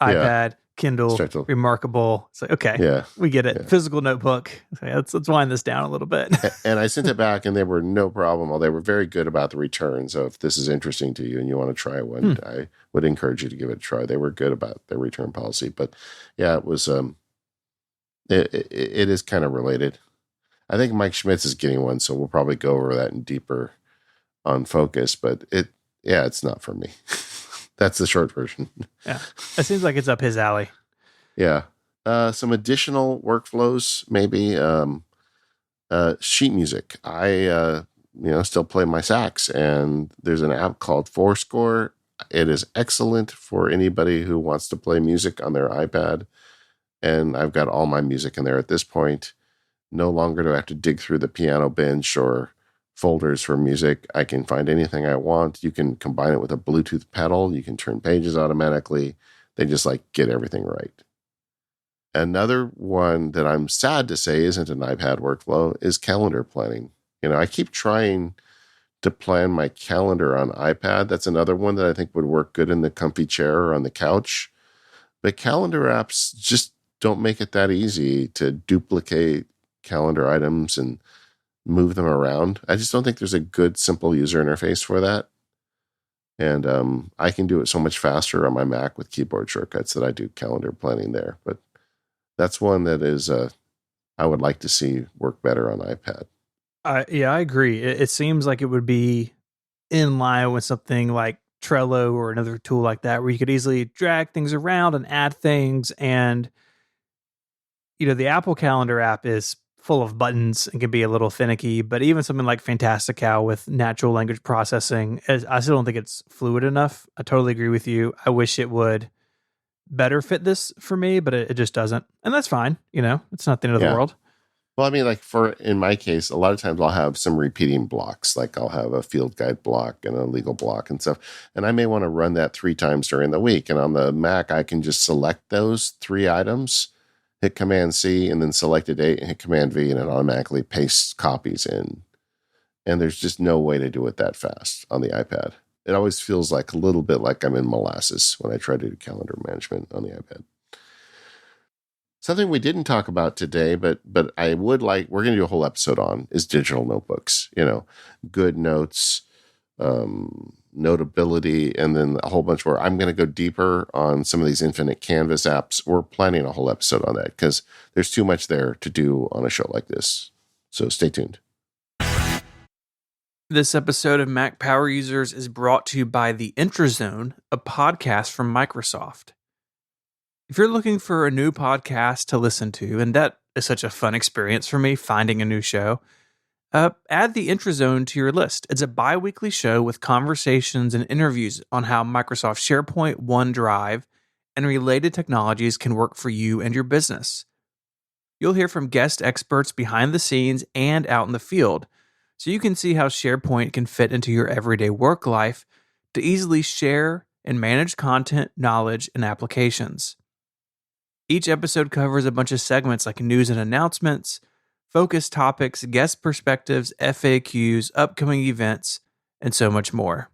iPad, Kindle, Remarkable. It's like, okay, we get it. Yeah. Physical notebook. Okay, let's wind this down a little bit. And I sent it back, and they were no problem. They were very good about the return. So if this is interesting to you and you want to try one, I would encourage you to give it a try. They were good about their return policy. But yeah, it was. It is kind of related. I think Mike Schmitz is getting one, so we'll probably go over that in deeper on Focus. But it's not for me. That's the short version. Yeah, it seems like it's up his alley. Yeah, some additional workflows, maybe sheet music. I still play my sax, and there's an app called Fourscore. It is excellent for anybody who wants to play music on their iPad, and I've got all my music in there at this point. No longer do I have to dig through the piano bench or folders for music. I can find anything I want. You can combine it with a Bluetooth pedal. You can turn pages automatically. They just get everything right. Another one that I'm sad to say isn't an iPad workflow is calendar planning. I keep trying to plan my calendar on iPad. That's another one that I think would work good in the comfy chair or on the couch. But calendar apps just don't make it that easy to duplicate calendar items and move them around. I just don't think there's a good, simple user interface for that. And I can do it so much faster on my Mac with keyboard shortcuts that I do calendar planning there. But that's one that is I would like to see work better on iPad. Yeah, I agree. It seems like it would be in line with something like Trello or another tool like that, where you could easily drag things around and add things. And, the Apple Calendar app is full of buttons and can be a little finicky, but even something like Fantastical with natural language processing, I still don't think it's fluid enough. I totally agree with you. I wish it would better fit this for me, but it just doesn't. And that's fine. It's not the end of the Yeah. world. Well, I mean, like in my case, a lot of times I'll have some repeating blocks, like I'll have a field guide block and a legal block and stuff. And I may want to run that 3 times during the week. And on the Mac, I can just select those 3 items, hit Command C, and then select a date and hit Command V, and it automatically pastes copies in. And there's just no way to do it that fast on the iPad. It always feels like a little bit like I'm in molasses when I try to do calendar management on the iPad. Something we didn't talk about today, but I would like, we're going to do a whole episode on, is digital notebooks. Good notes, notability, and then a whole bunch more. I'm going to go deeper on some of these infinite canvas apps. We're planning a whole episode on that because there's too much there to do on a show like this. So stay tuned. This episode of Mac Power Users is brought to you by The Intrazone, a podcast from Microsoft. If you're looking for a new podcast to listen to, and that is such a fun experience for me, finding a new show, add The Intrazone to your list. It's a bi-weekly show with conversations and interviews on how Microsoft SharePoint, OneDrive, and related technologies can work for you and your business. You'll hear from guest experts behind the scenes and out in the field, so you can see how SharePoint can fit into your everyday work life to easily share and manage content, knowledge, and applications. Each episode covers a bunch of segments like news and announcements, focus topics, guest perspectives, FAQs, upcoming events, and so much more.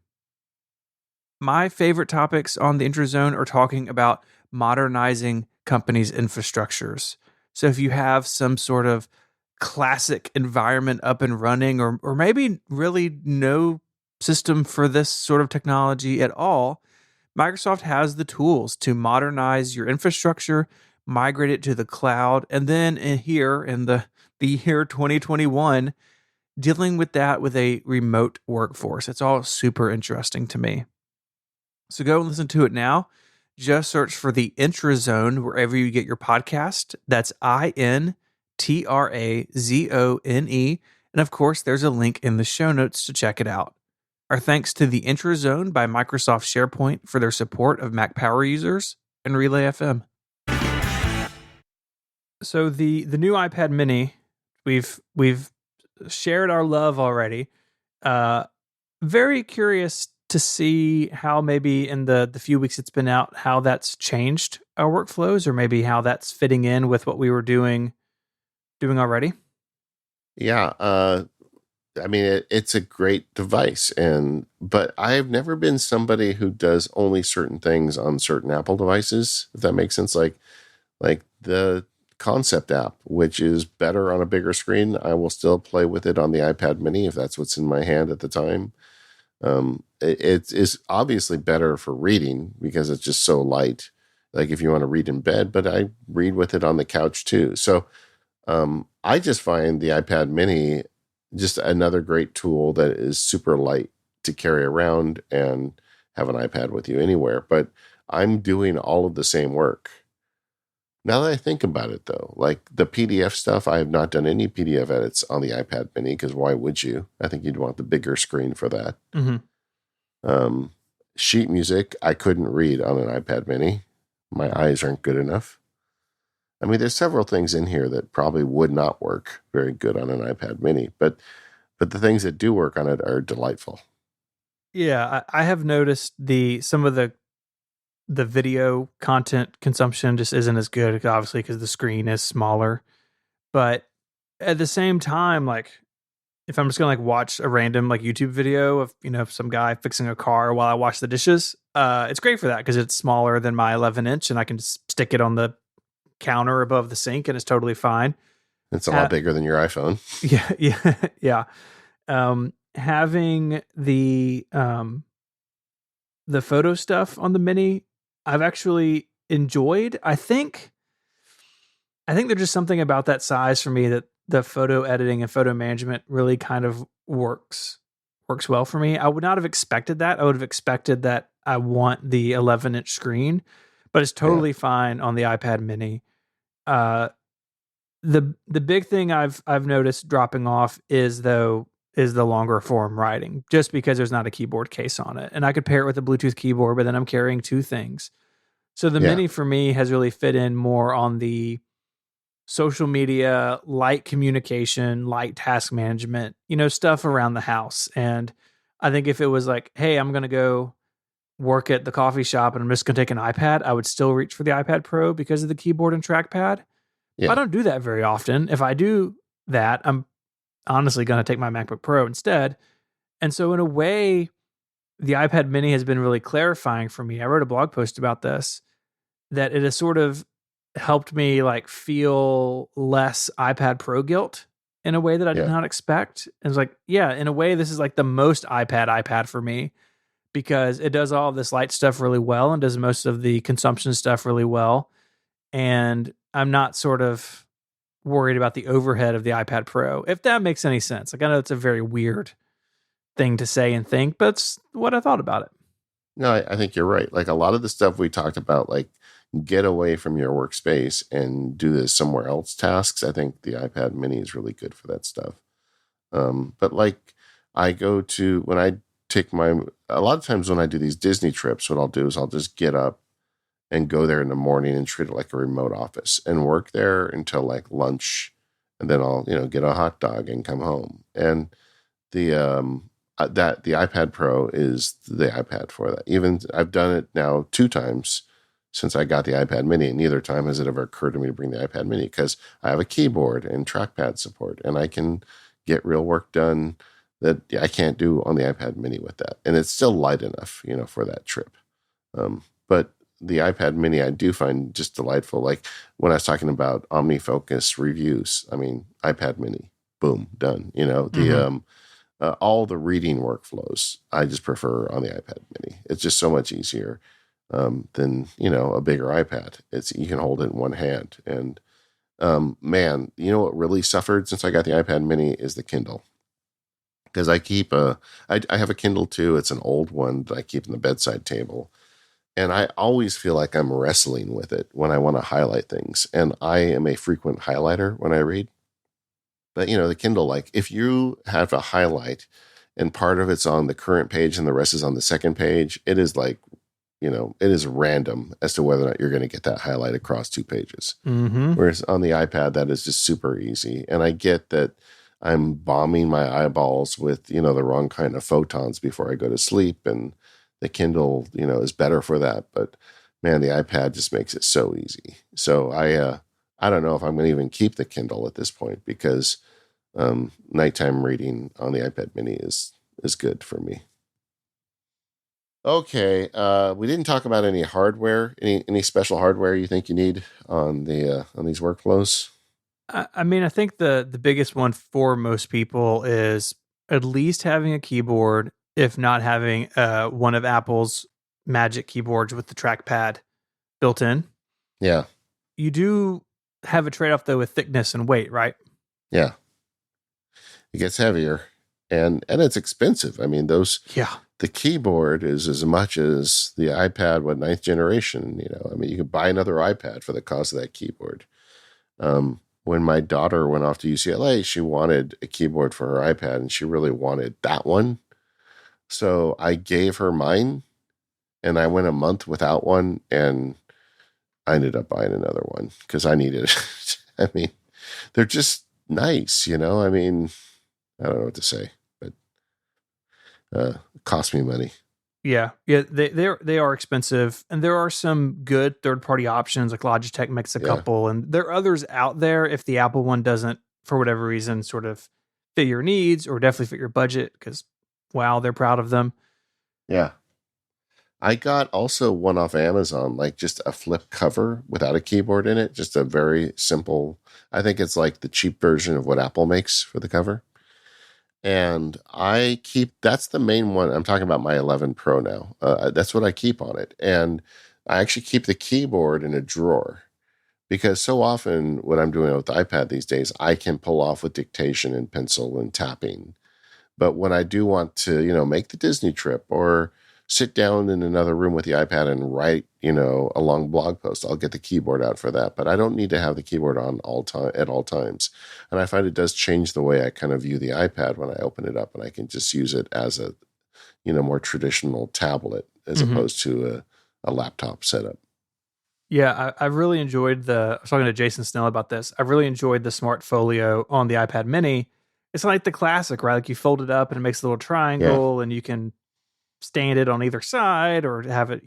My favorite topics on the Intrazone are talking about modernizing companies' infrastructures. So if you have some sort of classic environment up and running, or maybe really no system for this sort of technology at all, Microsoft has the tools to modernize your infrastructure, migrate it to the cloud, and then here in the year 2021, dealing with that with a remote workforce. It's all super interesting to me. So go and listen to it now. Just search for the Intrazone wherever you get your podcast. That's INTRAZONE. And of course, there's a link in the show notes to check it out. Our thanks to the Intrazone by Microsoft SharePoint for their support of Mac Power Users and Relay FM. So the new iPad Mini, we've shared our love already. Very curious to see how maybe in the few weeks it's been out, how that's changed our workflows, or maybe how that's fitting in with what we were doing already. Yeah, I mean, it's a great device, but I've never been somebody who does only certain things on certain Apple devices, if that makes sense. Like the Concept app, which is better on a bigger screen, I will still play with it on the iPad Mini if that's what's in my hand at the time. It is obviously better for reading because it's just so light. Like if you want to read in bed, but I read with it on the couch too. So I just find the iPad Mini just another great tool that is super light to carry around and have an iPad with you anywhere. But I'm doing all of the same work. Now that I think about it, though, like the PDF stuff, I have not done any PDF edits on the iPad Mini because why would you? I think you'd want the bigger screen for that. Mm-hmm. Sheet music, I couldn't read on an iPad Mini. My eyes aren't good enough. I mean, there's several things in here that probably would not work very good on an iPad Mini, but the things that do work on it are delightful. Yeah, I have noticed some of the video content consumption just isn't as good, obviously, because the screen is smaller. But at the same time, like if I'm just gonna like watch a random like YouTube video of some guy fixing a car while I wash the dishes, it's great for that because it's smaller than my 11-inch, and I can just stick it on the counter above the sink, and it's totally fine. It's a lot bigger than your iPhone. Yeah. Having the photo stuff on the Mini, I've actually enjoyed. I think I think there's just something about that size for me that the photo editing and photo management really kind of works well for me. I would not have expected that. I would have expected that I want the 11-inch screen, but it's Yeah. totally fine on the iPad Mini. Uh, the big thing I've noticed dropping off is the longer form writing, just because there's not a keyboard case on it, and I could pair it with a Bluetooth keyboard, but then I'm carrying two things. So the Yeah. Mini for me has really fit in more on the social media, light communication, light task management, stuff around the house. And I think if it was like, hey, I'm going to go work at the coffee shop and I'm just going to take an iPad, I would still reach for the iPad Pro because of the keyboard and trackpad. But I Yeah. don't do that very often. If I do that, I'm honestly going to take my MacBook Pro instead. And so, in a way, the iPad Mini has been really clarifying for me. I wrote a blog post about this, that it has sort of helped me like feel less iPad Pro guilt in a way that I did Yeah. not expect. And it's like, yeah, in a way, this is like the most iPad for me because it does all of this light stuff really well and does most of the consumption stuff really well. And I'm not sort of worried about the overhead of the iPad Pro, if that makes any sense. Like, I know it's a very weird thing to say and think, but it's what I thought about it. No, I think you're right. Like a lot of the stuff we talked about, like get away from your workspace and do this somewhere else tasks. I think the iPad mini is really good for that stuff. But like I go to, when I take a lot of times when I do these Disney trips, what I'll do is I'll just get up and go there in the morning and treat it like a remote office and work there until like lunch. And then I'll, get a hot dog and come home. And the, that the iPad Pro is the iPad for that. Even I've done it now 2 times since I got the iPad Mini, and neither time has it ever occurred to me to bring the iPad Mini because I have a keyboard and trackpad support, and I can get real work done that I can't do on the iPad Mini with that, and it's still light enough, for that trip. But the iPad Mini I do find just delightful. Like when I was talking about OmniFocus reviews, I mean iPad Mini, boom, done. Mm-hmm. All the reading workflows I just prefer on the iPad Mini. It's just so much easier than a bigger iPad. You can hold it in one hand, and man, what really suffered since I got the iPad Mini is the Kindle, because I have a Kindle too. It's an old one that I keep in the bedside table, and I always feel like I'm wrestling with it when I want to highlight things, and I am a frequent highlighter when I read. But the Kindle, like if you have a highlight and part of it's on the current page and the rest is on the second page, it is like, it is random as to whether or not you're going to get that highlight across 2 pages. Mm-hmm. Whereas on the iPad, that is just super easy. And I get that I'm bombing my eyeballs with, the wrong kind of photons before I go to sleep. And the Kindle, is better for that. But man, the iPad just makes it so easy. So I don't know if I'm going to even keep the Kindle at this point because nighttime reading on the iPad Mini is good for me. Okay, we didn't talk about any hardware. Any special hardware you think you need on these workflows? I mean, I think the biggest one for most people is at least having a keyboard, if not having one of Apple's Magic keyboards with the trackpad built in. Yeah, You do have a trade off though with thickness and weight, right? yeah. It gets heavier, and it's expensive. I mean, Yeah. the keyboard is as much as the iPad, ninth generation. I mean, you could buy another iPad for the cost of that keyboard. When my daughter went off to UCLA, she wanted a keyboard for her iPad, and she really wanted that one. So I gave her mine, and I went a month without one, and I ended up buying another one because I needed it. I mean, they're just nice, I mean, I don't know what to say, but it cost me money. Yeah. Yeah, they are expensive, and there are some good third-party options like Logitech makes a Yeah, couple, and there are others out there if the Apple one doesn't for whatever reason sort of fit your needs or definitely fit your budget because wow, they're proud of them. yeah. I got also one off Amazon, like just a flip cover without a keyboard in it, just a very simple. I think it's like the cheap version of what Apple makes for the cover. And that's the main one. I'm talking about my 11 Pro now. That's what I keep on it. And I actually keep the keyboard in a drawer. because so often what I'm doing with the iPad these days, I can pull off with dictation and pencil and tapping. But when I do want to, make the Disney trip or sit down in another room with the iPad and write, a long blog post, I'll get the keyboard out for that. But I don't need to have the keyboard on at all times. And I find it does change the way I kind of view the iPad when I open it up, and I can just use it as a, more traditional tablet as opposed to a laptop setup. Yeah, I really enjoyed I was talking to Jason Snell about this. I really enjoyed the Smart Folio on the iPad Mini. It's like the classic, right? Like you fold it up and it makes a little triangle, and you can stand it on either side or have it,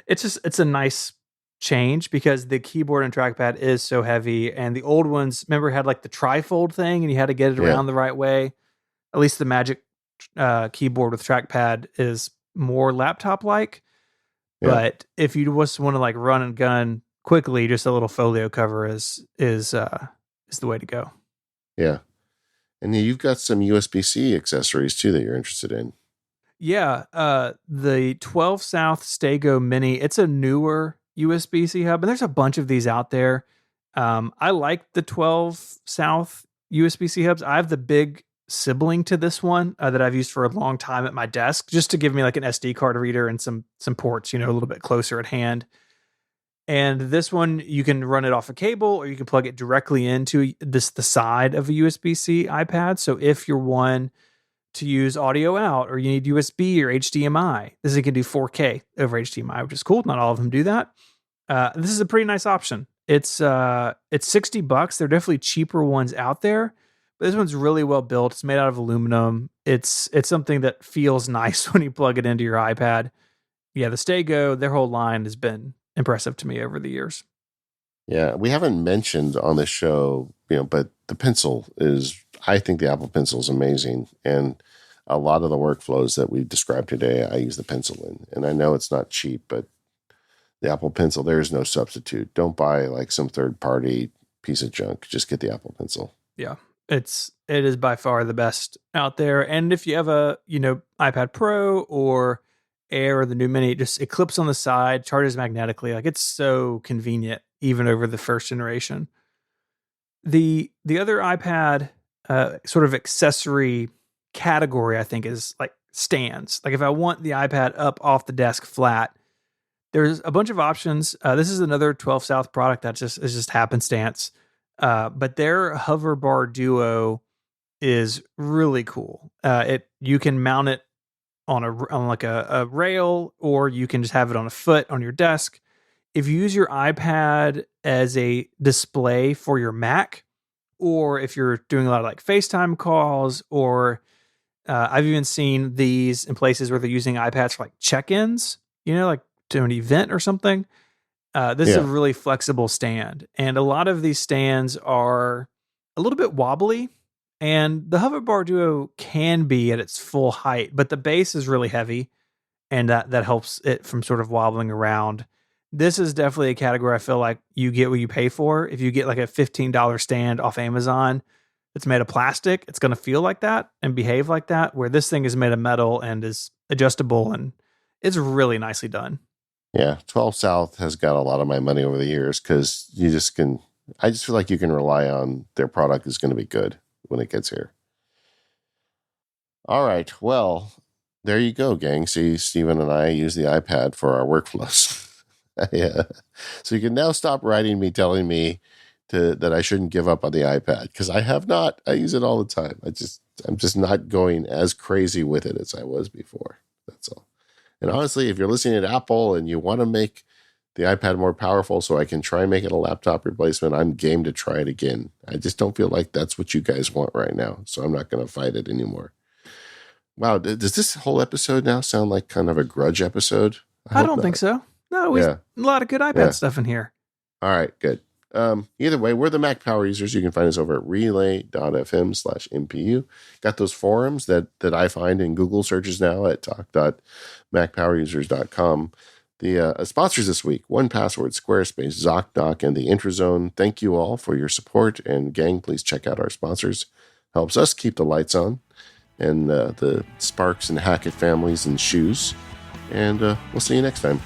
it's a nice change because the keyboard and trackpad is so heavy. And the old ones, remember, had like the trifold thing and you had to get it around the right way. At least the Magic keyboard with trackpad is more laptop like. But if you just want to like run and gun quickly, just a little folio cover is the way to go. Yeah. And you've got some USB-C accessories too that you're interested in. Yeah, the 12 South Stego Mini, it's a newer USB-C hub, and there's a bunch of these out there. I like the 12 South USB-C hubs. I have the big sibling to this one that I've used for a long time at my desk, just to give me like an SD card reader and some ports, a little bit closer at hand. And this one, you can run it off a cable, or you can plug it directly into the side of a USB-C iPad. So if you're one to use audio out, or you need USB or HDMI, this can do 4K over HDMI, which is cool. Not all of them do that. This is a pretty nice option. It's $60. There are definitely cheaper ones out there, but this one's really well built. It's made out of aluminum. It's something that feels nice when you plug it into your iPad. Yeah, the Stego, their whole line has been impressive to me over the years. Yeah, we haven't mentioned on this show, but the pencil I think the Apple Pencil is amazing. And a lot of the workflows that we described today, I use the pencil in. And I know it's not cheap, but the Apple Pencil, there is no substitute. Don't buy like some third-party piece of junk. Just get the Apple Pencil. Yeah, it is by far the best out there. And if you have a, iPad Pro or Air or the new Mini, it clips on the side, charges magnetically. Like, it's so convenient, even over the first generation. The other iPad sort of accessory category, I think, is like stands. Like if I want the iPad up off the desk flat, there's a bunch of options. This is another 12 South product that is just happenstance. But their hover bar duo is really cool. You can mount it on a rail, or you can just have it on a foot on your desk. If you use your iPad as a display for your Mac, or if you're doing a lot of like FaceTime calls, or I've even seen these in places where they're using iPads for like check-ins, like to an event or something. This is a really flexible stand. And a lot of these stands are a little bit wobbly, and the Hoverbar Duo can be at its full height, but the base is really heavy, and that helps it from sort of wobbling around. This is definitely a category I feel like you get what you pay for. If you get like a $15 stand off Amazon that's made of plastic, it's going to feel like that and behave like that, where this thing is made of metal and is adjustable, and it's really nicely done. Yeah, 12 South has got a lot of my money over the years because I just feel like you can rely on their product is going to be good when it gets here. All right, well, there you go, gang. See, Stephen and I use the iPad for our workflows. Yeah. So you can now stop writing me telling me that I shouldn't give up on the iPad, because I have not. I use it all the time. I'm just not going as crazy with it as I was before. That's all. And honestly, if you're listening to Apple and you want to make the iPad more powerful so I can try and make it a laptop replacement, I'm game to try it again. I just don't feel like that's what you guys want right now, so I'm not going to fight it anymore. Wow, does this whole episode now sound like kind of a grudge episode? I don't think so. No, we a lot of good iPad stuff in here. All right, good. Either way, we're the Mac Power users. You can find us over at relay.fm/MPU. Got those forums that I find in Google searches now at talk.macpowerusers.com. The sponsors this week: 1Password, Squarespace, ZocDoc, and the Intrazone. Thank you all for your support. And gang, please check out our sponsors. Helps us keep the lights on, and the Sparks and Hackett families and shoes. And we'll see you next time.